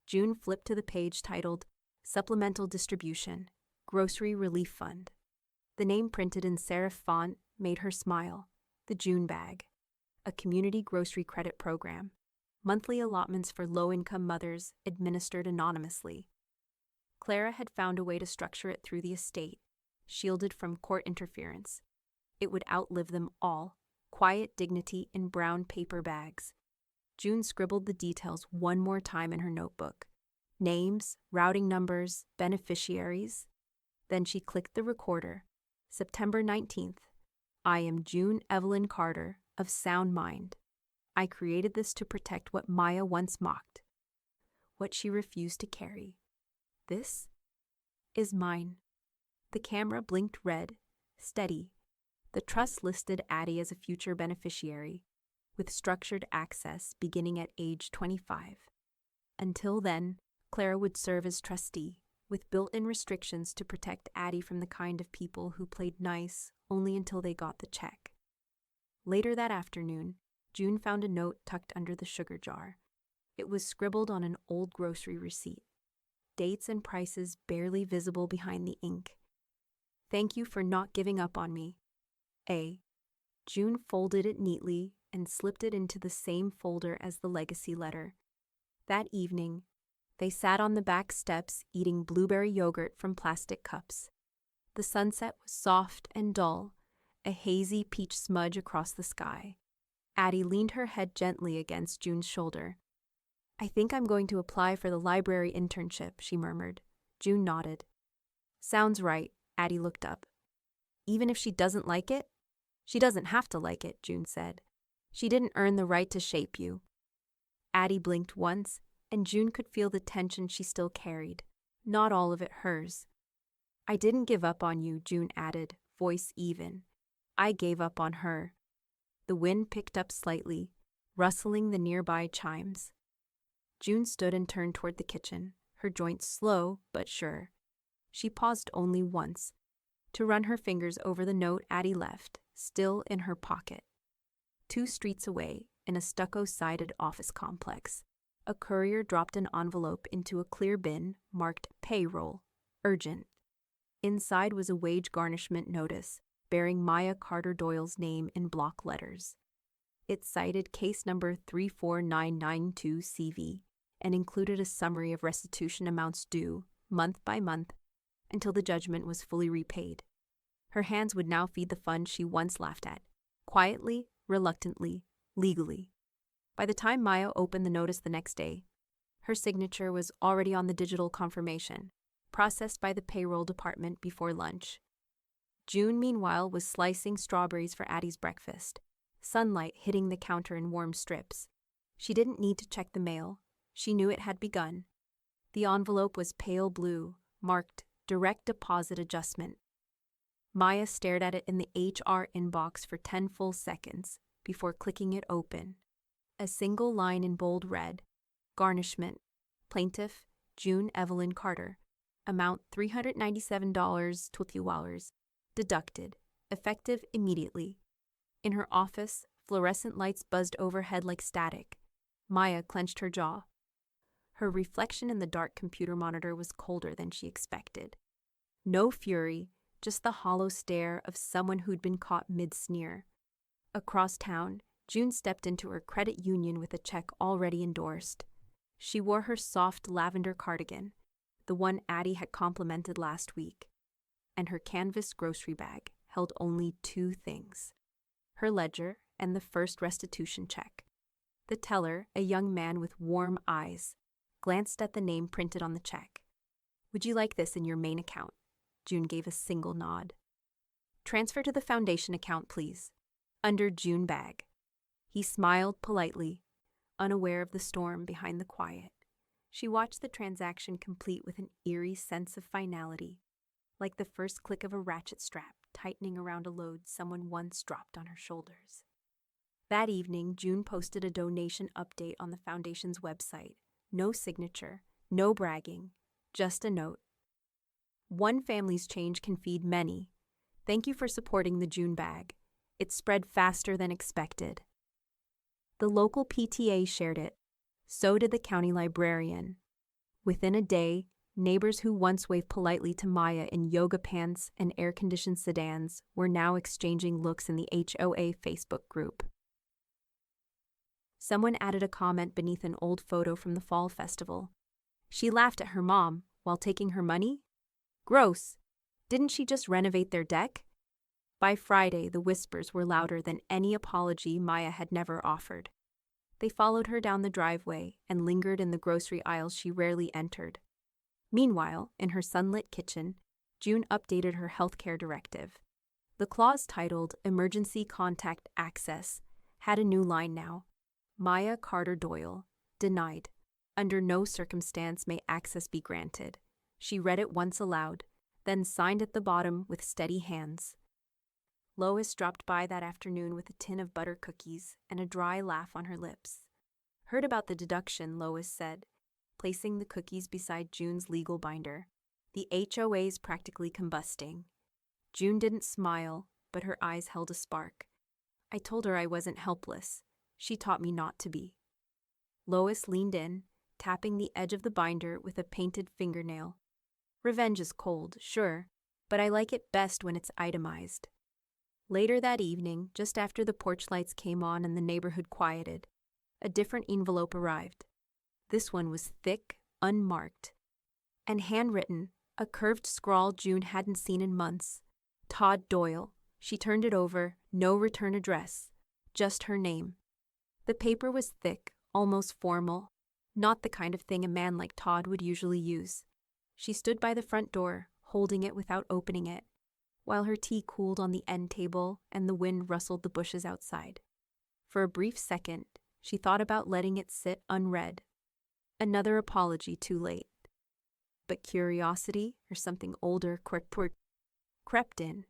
June flipped to the page titled Supplemental Distribution, Grocery Relief Fund. The name printed in serif font made her smile. The June Bag, a community grocery credit program. Monthly allotments for low-income mothers administered anonymously. Clara had found a way to structure it through the estate, shielded from court interference. It would outlive them all, quiet dignity in brown paper bags. June scribbled the details one more time in her notebook. Names, routing numbers, beneficiaries. Then she clicked the recorder. September 19th. I am June Evelyn Carter, of sound mind. I created this to protect what Maya once mocked, what she refused to carry. This is mine. The camera blinked red, steady. The trust listed Addie as a future beneficiary, with structured access beginning at age 25. Until then, Clara would serve as trustee, with built-in restrictions to protect Addie from the kind of people who played nice only until they got the check. Later that afternoon, June found a note tucked under the sugar jar. It was scribbled on an old grocery receipt. Dates and prices barely visible behind the ink. Thank you for not giving up on me. A. June folded it neatly and slipped it into the same folder as the legacy letter. That evening, they sat on the back steps eating blueberry yogurt from plastic cups. The sunset was soft and dull, a hazy peach smudge across the sky. Addie leaned her head gently against June's shoulder. I think I'm going to apply for the library internship, she murmured. June nodded. Sounds right, Addie looked up. Even if she doesn't like it? She doesn't have to like it, June said. She didn't earn the right to shape you. Addie blinked once, and June could feel the tension she still carried, not all of it hers. I didn't give up on you, June added, voice even. I gave up on her. The wind picked up slightly, rustling the nearby chimes. June stood and turned toward the kitchen, her joints slow but sure. She paused only once, to run her fingers over the note Addie left, still in her pocket. 2 streets away, in a stucco-sided office complex, a courier dropped an envelope into a clear bin marked Payroll, Urgent. Inside was a wage garnishment notice, bearing Maya Carter Doyle's name in block letters. It cited case number 34992CV and included a summary of restitution amounts due, month by month, until the judgment was fully repaid. Her hands would now feed the fund she once laughed at. Quietly, reluctantly, legally. By the time Maya opened the notice the next day, her signature was already on the digital confirmation, processed by the payroll department before lunch. June, meanwhile, was slicing strawberries for Addie's breakfast, sunlight hitting the counter in warm strips. She didn't need to check the mail. She knew it had begun. The envelope was pale blue, marked Direct Deposit Adjustment. Maya stared at it in the HR inbox for 10 full seconds before clicking it open. A single line in bold read, Garnishment, Plaintiff, June Evelyn Carter. Amount $397.20. Deducted. Effective immediately. In her office, fluorescent lights buzzed overhead like static. Maya clenched her jaw. Her reflection in the dark computer monitor was colder than she expected. No fury, just the hollow stare of someone who'd been caught mid-sneer. Across town, June stepped into her credit union with a check already endorsed. She wore her soft lavender cardigan, the one Addie had complimented last week, and her canvas grocery bag held only two things: her ledger and the first restitution check. The teller, a young man with warm eyes, glanced at the name printed on the check. "Would you like this in your main account?" June gave a single nod. "Transfer to the foundation account, please. Under June Bag." He smiled politely, unaware of the storm behind the quiet. She watched the transaction complete with an eerie sense of finality, like the first click of a ratchet strap tightening around a load someone once dropped on her shoulders. That evening, June posted a donation update on the foundation's website. No signature, no bragging, just a note. "One family's change can feed many. Thank you for supporting the June Bag. It spread faster than expected." The local PTA shared it. So did the county librarian. Within a day, neighbors who once waved politely to Maya in yoga pants and air-conditioned sedans were now exchanging looks in the HOA Facebook group. Someone added a comment beneath an old photo from the fall festival. She laughed at her mom while taking her money? Gross! Didn't she just renovate their deck? By Friday, the whispers were louder than any apology Maya had never offered. They followed her down the driveway and lingered in the grocery aisles she rarely entered. Meanwhile, in her sunlit kitchen, June updated her healthcare directive. The clause titled Emergency Contact Access had a new line now. Maya Carter Doyle, denied. Under no circumstance may access be granted. She read it once aloud, then signed at the bottom with steady hands. Lois dropped by that afternoon with a tin of butter cookies and a dry laugh on her lips. "Heard about the deduction," Lois said, placing the cookies beside June's legal binder. "The HOA's practically combusting." June didn't smile, but her eyes held a spark. "I told her I wasn't helpless. She taught me not to be." Lois leaned in, tapping the edge of the binder with a painted fingernail. "Revenge is cold, sure, but I like it best when it's itemized." Later that evening, just after the porch lights came on and the neighborhood quieted, a different envelope arrived. This one was thick, unmarked, and handwritten, a curved scrawl June hadn't seen in months. Todd Doyle. She turned it over, no return address, just her name. The paper was thick, almost formal, not the kind of thing a man like Todd would usually use. She stood by the front door, holding it without opening it, while her tea cooled on the end table and the wind rustled the bushes outside. For a brief second, she thought about letting it sit unread. Another apology too late. But curiosity, or something older, crept in.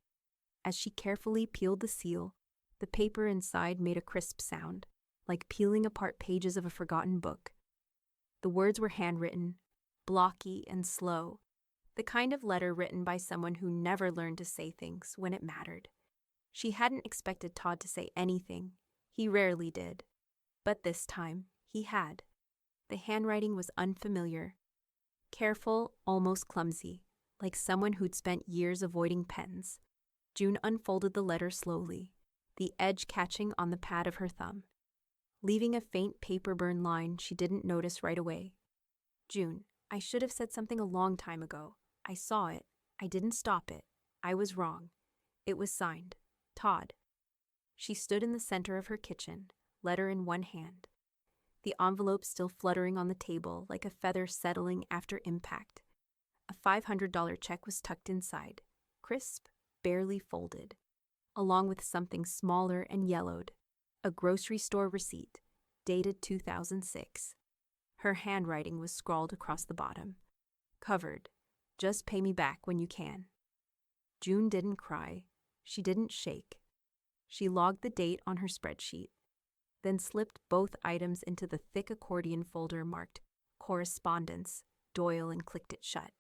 As she carefully peeled the seal, the paper inside made a crisp sound, like peeling apart pages of a forgotten book. The words were handwritten, blocky and slow, the kind of letter written by someone who never learned to say things when it mattered. She hadn't expected Todd to say anything. He rarely did. But this time, he had. The handwriting was unfamiliar. Careful, almost clumsy, like someone who'd spent years avoiding pens. June unfolded the letter slowly, the edge catching on the pad of her thumb, leaving a faint paper burn line she didn't notice right away. "June, I should have said something a long time ago. I saw it. I didn't stop it. I was wrong. It was signed, Todd. She stood in the center of her kitchen, letter in one hand, the envelope still fluttering on the table like a feather settling after impact. A $500 check was tucked inside, crisp, barely folded, along with something smaller and yellowed, a grocery store receipt, dated 2006. Her handwriting was scrawled across the bottom. Covered. Just pay me back when you can. June didn't cry. She didn't shake. She logged the date on her spreadsheet, then slipped both items into the thick accordion folder marked Correspondence, Doyle, and clicked it shut.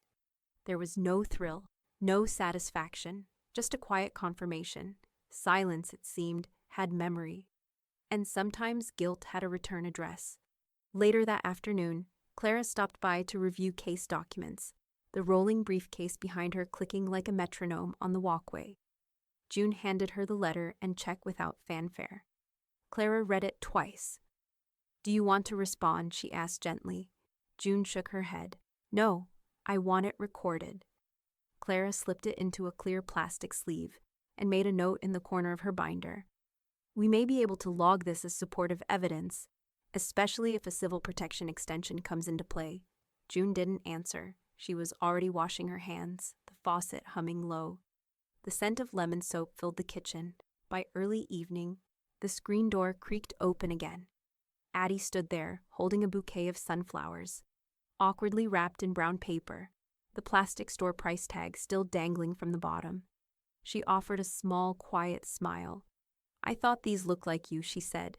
There was no thrill, no satisfaction, just a quiet confirmation. Silence, it seemed, had memory. And sometimes guilt had a return address. Later that afternoon, Clara stopped by to review case documents, the rolling briefcase behind her clicking like a metronome on the walkway. June handed her the letter and check without fanfare. Clara read it twice. "Do you want to respond?" she asked gently. June shook her head. "No, I want it recorded." Clara slipped it into a clear plastic sleeve and made a note in the corner of her binder. "We may be able to log this as supportive evidence, especially if a civil protection extension comes into play." June didn't answer. She was already washing her hands, the faucet humming low. The scent of lemon soap filled the kitchen. By early evening, the screen door creaked open again. Addie stood there, holding a bouquet of sunflowers, awkwardly wrapped in brown paper, the plastic store price tag still dangling from the bottom. She offered a small, quiet smile. "I thought these looked like you," she said.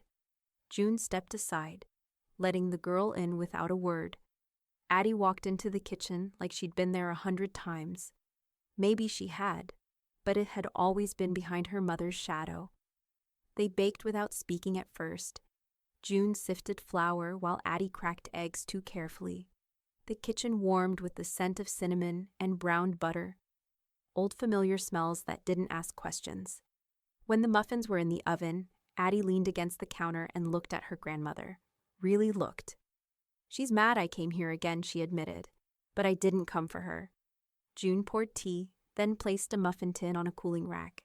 June stepped aside, letting the girl in without a word. Addie walked into the kitchen like she'd been there 100 times. Maybe she had, but it had always been behind her mother's shadow. They baked without speaking at first. June sifted flour while Addie cracked eggs too carefully. The kitchen warmed with the scent of cinnamon and browned butter, old familiar smells that didn't ask questions. When the muffins were in the oven, Addie leaned against the counter and looked at her grandmother. Really looked. "She's mad I came here again," she admitted, "but I didn't come for her." June poured tea, then placed a muffin tin on a cooling rack.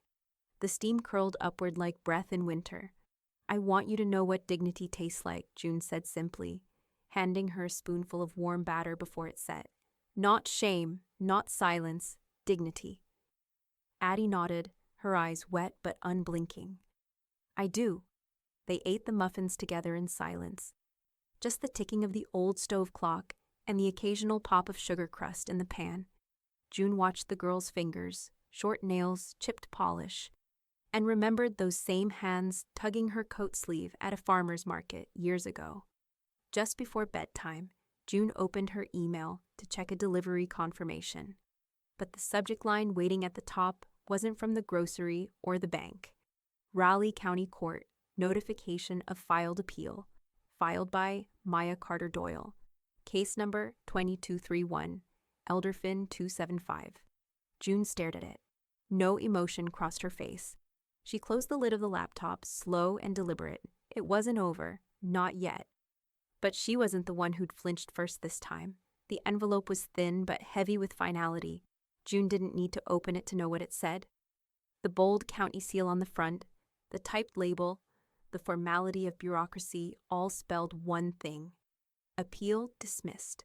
The steam curled upward like breath in winter. "I want you to know what dignity tastes like," June said simply, handing her a spoonful of warm batter before it set. "Not shame, not silence, dignity." Addie nodded, her eyes wet but unblinking. "I do." They ate the muffins together in silence. Just the ticking of the old stove clock and the occasional pop of sugar crust in the pan. June watched the girl's fingers, short nails, chipped polish, and remembered those same hands tugging her coat sleeve at a farmer's market years ago. Just before bedtime, June opened her email to check a delivery confirmation. But the subject line waiting at the top wasn't from the grocery or the bank. Raleigh County Court, notification of filed appeal. Filed by Maya Carter Doyle. Case number 2231, Elderfin 275. June stared at it. No emotion crossed her face. She closed the lid of the laptop, slow and deliberate. It wasn't over. Not yet. But she wasn't the one who'd flinched first this time. The envelope was thin but heavy with finality. June didn't need to open it to know what it said. The bold county seal on the front, the typed label, the formality of bureaucracy all spelled one thing: appeal dismissed.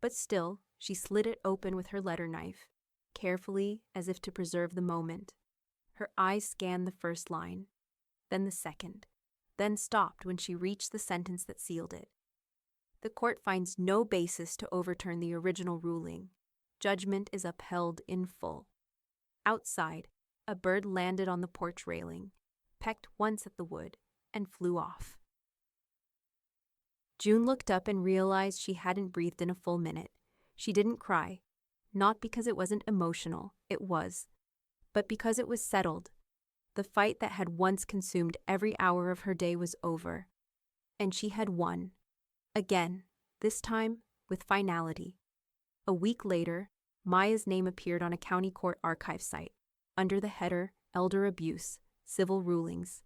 But still, she slid it open with her letter knife, carefully as if to preserve the moment. Her eyes scanned the first line, then the second, then stopped when she reached the sentence that sealed it. The court finds no basis to overturn the original ruling. Judgment is upheld in full. Outside, a bird landed on the porch railing, pecked once at the wood, and flew off. June looked up and realized she hadn't breathed in a full minute. She didn't cry, not because it wasn't emotional, it was, but because it was settled. The fight that had once consumed every hour of her day was over, and she had won. Again, this time with finality. A week later, Maya's name appeared on a county court archive site, under the header Elder Abuse, Civil Rulings,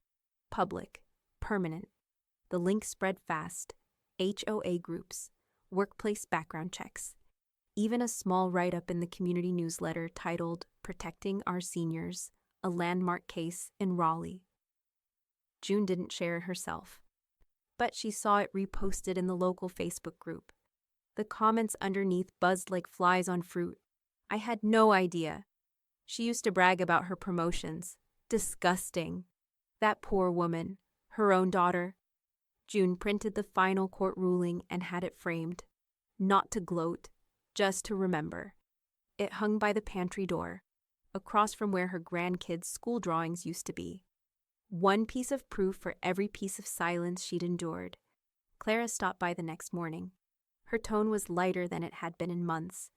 Public, Permanent. The link spread fast. HOA groups, workplace background checks, even a small write-up in the community newsletter titled Protecting Our Seniors, a landmark case in Raleigh. June didn't share it herself, but she saw it reposted in the local Facebook group. The comments underneath buzzed like flies on fruit. I had no idea. She used to brag about her promotions. Disgusting. That poor woman, her own daughter. June printed the final court ruling and had it framed. Not to gloat, just to remember. It hung by the pantry door, across from where her grandkids' school drawings used to be. One piece of proof for every piece of silence she'd endured. Clara stopped by the next morning. Her tone was lighter than it had been in months.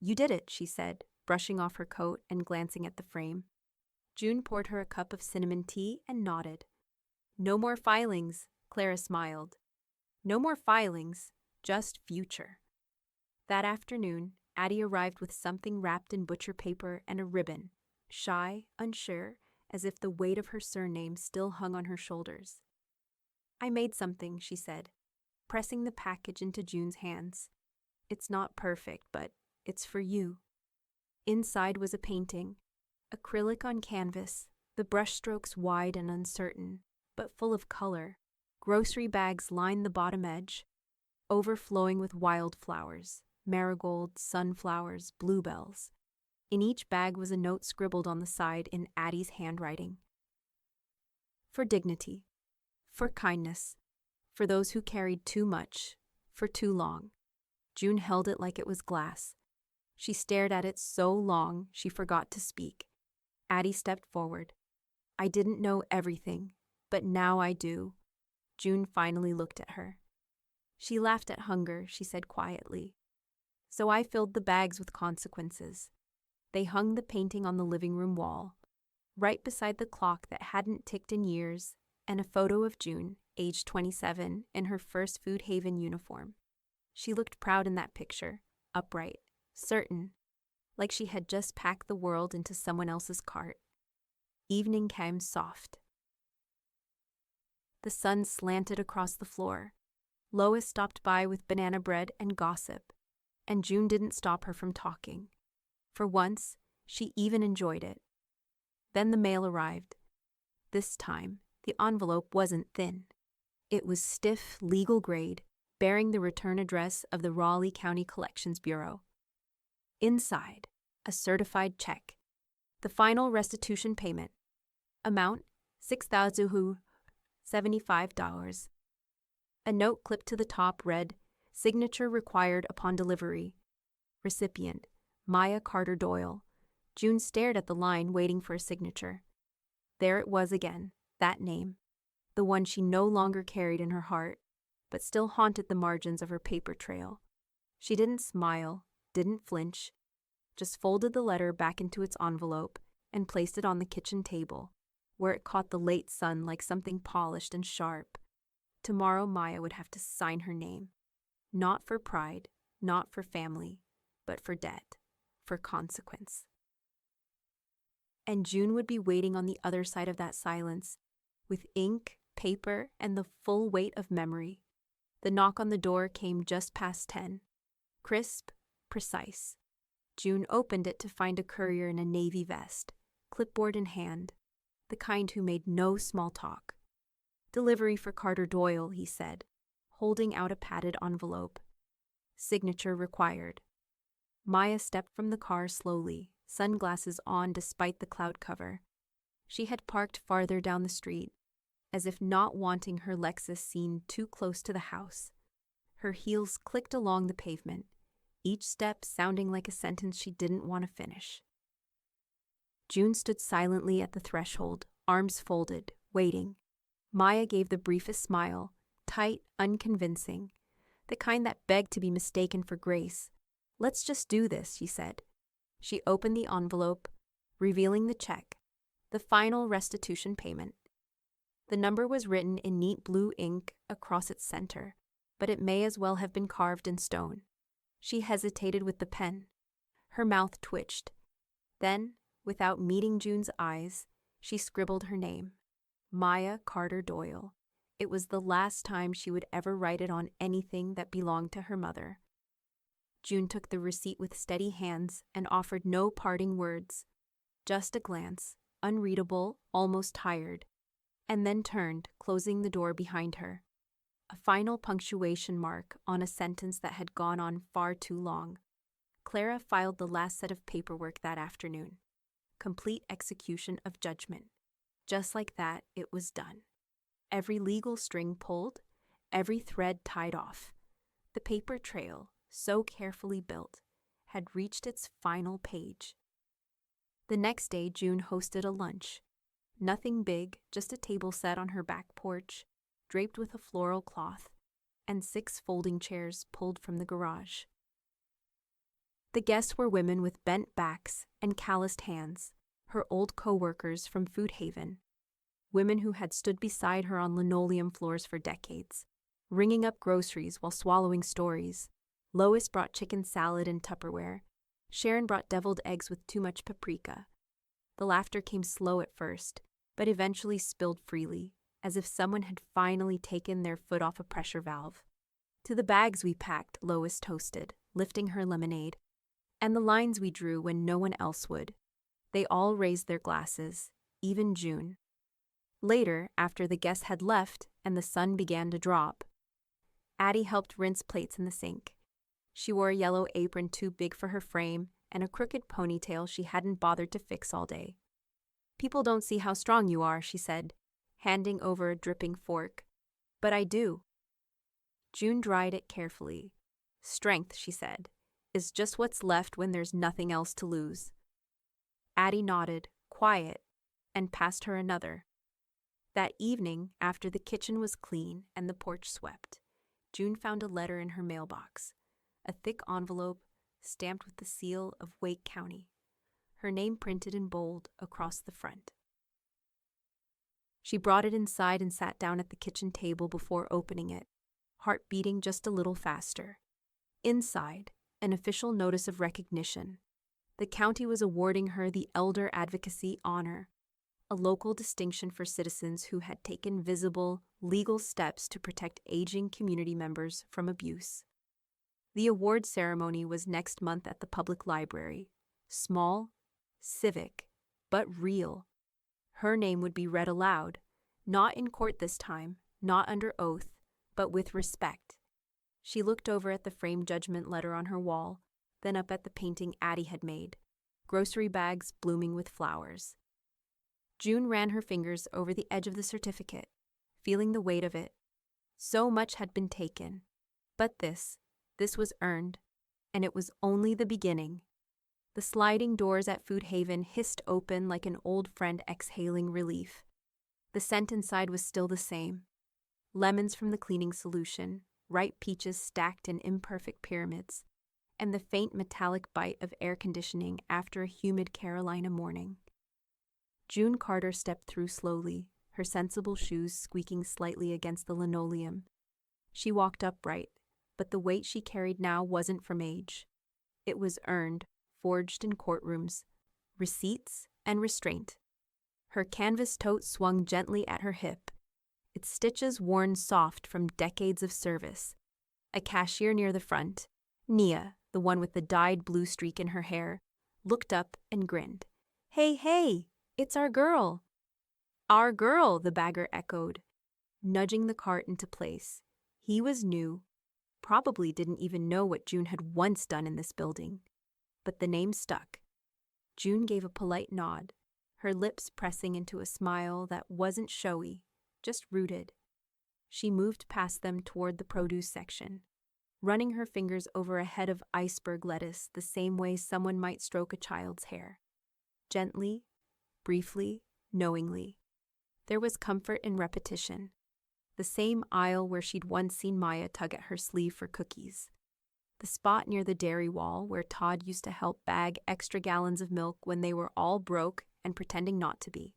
"You did it," she said, brushing off her coat and glancing at the frame. June poured her a cup of cinnamon tea and nodded. "No more filings," Clara smiled. "No more filings, just future." That afternoon, Addie arrived with something wrapped in butcher paper and a ribbon, shy, unsure, as if the weight of her surname still hung on her shoulders. "I made something," she said, pressing the package into June's hands. "It's not perfect, but it's for you." Inside was a painting, acrylic on canvas, the brushstrokes wide and uncertain, but full of color. Grocery bags lined the bottom edge, overflowing with wildflowers, marigolds, sunflowers, bluebells. In each bag was a note scribbled on the side in Addie's handwriting. For dignity, for kindness, for those who carried too much, for too long. June held it like it was glass. She stared at it so long she forgot to speak. Addie stepped forward. "I didn't know everything, but now I do." June finally looked at her. She laughed at hunger, she said quietly. "So I filled the bags with consequences." They hung the painting on the living room wall, right beside the clock that hadn't ticked in years, and a photo of June, age 27, in her first Food Haven uniform. She looked proud in that picture, upright, certain, like she had just packed the world into someone else's cart. Evening came soft. The sun slanted across the floor. Lois stopped by with banana bread and gossip, and June didn't stop her from talking. For once, she even enjoyed it. Then the mail arrived. This time, the envelope wasn't thin. It was stiff, legal grade, bearing the return address of the Raleigh County Collections Bureau. Inside, a certified check. The final restitution payment. Amount, $6,075. A note clipped to the top read, "Signature required upon delivery." Recipient, Maya Carter Doyle. June stared at the line, waiting for a signature. There it was again, that name, the one she no longer carried in her heart, but still haunted the margins of her paper trail. She didn't smile, didn't flinch, just folded the letter back into its envelope and placed it on the kitchen table, where it caught the late sun like something polished and sharp. Tomorrow Maya would have to sign her name. Not for pride, not for family, but for debt, for consequence. And June would be waiting on the other side of that silence, with ink, paper, and the full weight of memory. The knock on the door came just past 10. Crisp, precise. June opened it to find a courier in a navy vest, clipboard in hand, the kind who made no small talk. "Delivery for Carter Doyle," he said, holding out a padded envelope. "Signature required." Maya stepped from the car slowly, sunglasses on despite the cloud cover. She had parked farther down the street, as if not wanting her Lexus seen too close to the house. Her heels clicked along the pavement, each step sounding like a sentence she didn't want to finish. June stood silently at the threshold, arms folded, waiting. Maya gave the briefest smile, tight, unconvincing, the kind that begged to be mistaken for grace. "Let's just do this," she said. She opened the envelope, revealing the check, the final restitution payment. The number was written in neat blue ink across its center, but it may as well have been carved in stone. She hesitated with the pen. Her mouth twitched. Then, without meeting June's eyes, she scribbled her name, Maya Carter Doyle. It was the last time she would ever write it on anything that belonged to her mother. June took the receipt with steady hands and offered no parting words, just a glance, unreadable, almost tired, and then turned, closing the door behind her. A final punctuation mark on a sentence that had gone on far too long. Clara filed the last set of paperwork that afternoon. Complete execution of judgment. Just like that, it was done. Every legal string pulled, every thread tied off. The paper trail, so carefully built, had reached its final page. The next day, June hosted a lunch. Nothing big, just a table set on her back porch, draped with a floral cloth, and 6 folding chairs pulled from the garage. The guests were women with bent backs and calloused hands, her old co-workers from Food Haven, women who had stood beside her on linoleum floors for decades, ringing up groceries while swallowing stories. Lois brought chicken salad in Tupperware. Sharon brought deviled eggs with too much paprika. The laughter came slow at first, but eventually spilled freely, as if someone had finally taken their foot off a pressure valve. To the bags we packed, Lois toasted, lifting her lemonade, and the lines we drew when no one else would. They all raised their glasses, even June. Later, after the guests had left and the sun began to drop, Addie helped rinse plates in the sink. She wore a yellow apron too big for her frame and a crooked ponytail she hadn't bothered to fix all day. "People don't see how strong you are," she said, handing over a dripping fork. "But I do." June dried it carefully. "Strength," she said, "is just what's left when there's nothing else to lose." Addie nodded, quiet, and passed her another. That evening, after the kitchen was clean and the porch swept, June found a letter in her mailbox, a thick envelope stamped with the seal of Wake County, her name printed in bold across the front. She brought it inside and sat down at the kitchen table before opening it, heart beating just a little faster. Inside, an official notice of recognition. The county was awarding her the Elder Advocacy Honor, a local distinction for citizens who had taken visible, legal steps to protect aging community members from abuse. The award ceremony was next month at the public library. Small, civic, but real. Her name would be read aloud, not in court this time, not under oath, but with respect. She looked over at the framed judgment letter on her wall, then up at the painting Addie had made, grocery bags blooming with flowers. June ran her fingers over the edge of the certificate, feeling the weight of it. So much had been taken, but this was earned, and it was only the beginning. The sliding doors at Food Haven hissed open like an old friend exhaling relief. The scent inside was still the same. Lemons from the cleaning solution, ripe peaches stacked in imperfect pyramids, and the faint metallic bite of air conditioning after a humid Carolina morning. June Carter stepped through slowly, her sensible shoes squeaking slightly against the linoleum. She walked upright, but the weight she carried now wasn't from age. It was earned, forged in courtrooms, receipts, and restraint. Her canvas tote swung gently at her hip, its stitches worn soft from decades of service. A cashier near the front, Nia, the one with the dyed blue streak in her hair, looked up and grinned. Hey, it's our girl." "Our girl," the bagger echoed, nudging the cart into place. He was new, probably didn't even know what June had once done in this building. But the name stuck. June gave a polite nod, her lips pressing into a smile that wasn't showy, just rooted. She moved past them toward the produce section, running her fingers over a head of iceberg lettuce the same way someone might stroke a child's hair. Gently, briefly, knowingly. There was comfort in repetition. The same aisle where she'd once seen Maya tug at her sleeve for cookies. The spot near the dairy wall where Todd used to help bag extra gallons of milk when they were all broke and pretending not to be.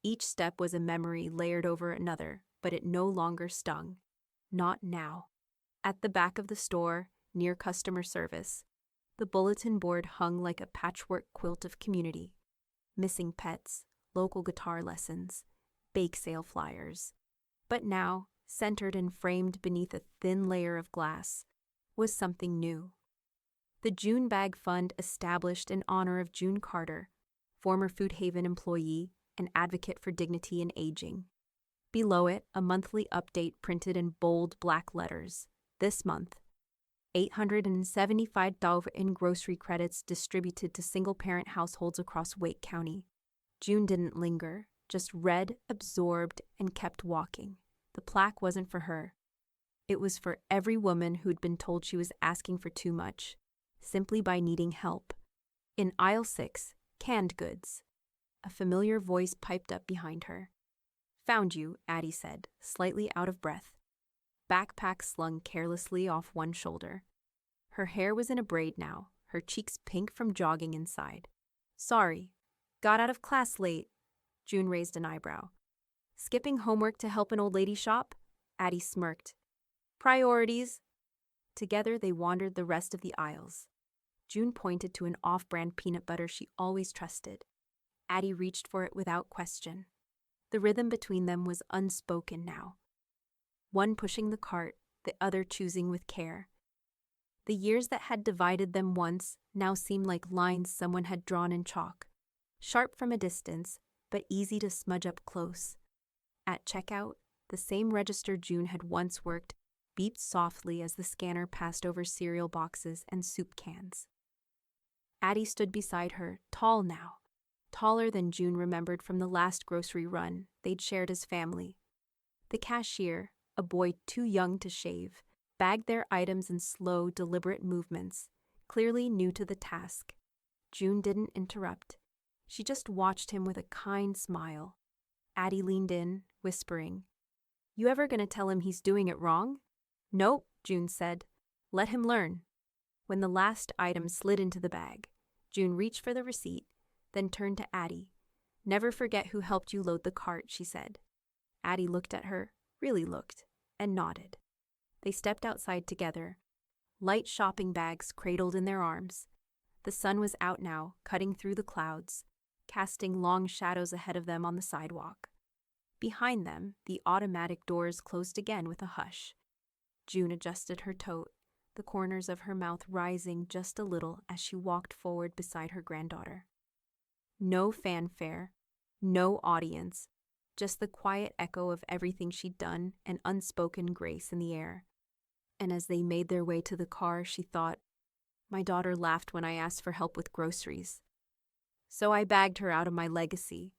Each step was a memory layered over another, but it no longer stung. Not now. At the back of the store, near customer service, the bulletin board hung like a patchwork quilt of community. Missing pets, local guitar lessons, bake sale flyers. But now, centered and framed beneath a thin layer of glass, was something new. The June Bag Fund established in honor of June Carter, former Food Haven employee, an advocate for dignity in aging. Below it, a monthly update printed in bold black letters. This month, $875 in grocery credits distributed to single-parent households across Wake County. June didn't linger, just read, absorbed, and kept walking. The plaque wasn't for her. It was for every woman who'd been told she was asking for too much, simply by needing help. In aisle 6, canned goods. A familiar voice piped up behind her. "Found you," Addie said, slightly out of breath. Backpack slung carelessly off one shoulder. Her hair was in a braid now, her cheeks pink from jogging inside. "Sorry. Got out of class late." June raised an eyebrow. "Skipping homework to help an old lady shop?" Addie smirked. "Priorities." Together they wandered the rest of the aisles. June pointed to an off-brand peanut butter she always trusted. Addie reached for it without question. The rhythm between them was unspoken now. One pushing the cart, the other choosing with care. The years that had divided them once now seemed like lines someone had drawn in chalk, sharp from a distance, but easy to smudge up close. At checkout, the same register June had once worked beeped softly as the scanner passed over cereal boxes and soup cans. Addie stood beside her, tall now, taller than June remembered from the last grocery run they'd shared as family. The cashier, a boy too young to shave, bagged their items in slow, deliberate movements, clearly new to the task. June didn't interrupt. She just watched him with a kind smile. Addie leaned in, whispering, "You ever gonna tell him he's doing it wrong?" "Nope," June said. "Let him learn." When the last item slid into the bag, June reached for the receipt, then turned to Addie. "Never forget who helped you load the cart," she said. Addie looked at her, really looked, and nodded. They stepped outside together, light shopping bags cradled in their arms. The sun was out now, cutting through the clouds, casting long shadows ahead of them on the sidewalk. Behind them, the automatic doors closed again with a hush. June adjusted her tote, the corners of her mouth rising just a little as she walked forward beside her granddaughter. No fanfare, no audience, just the quiet echo of everything she'd done and unspoken grace in the air. And as they made their way to the car, she thought, "My daughter laughed when I asked for help with groceries. So I bagged her out of my legacy.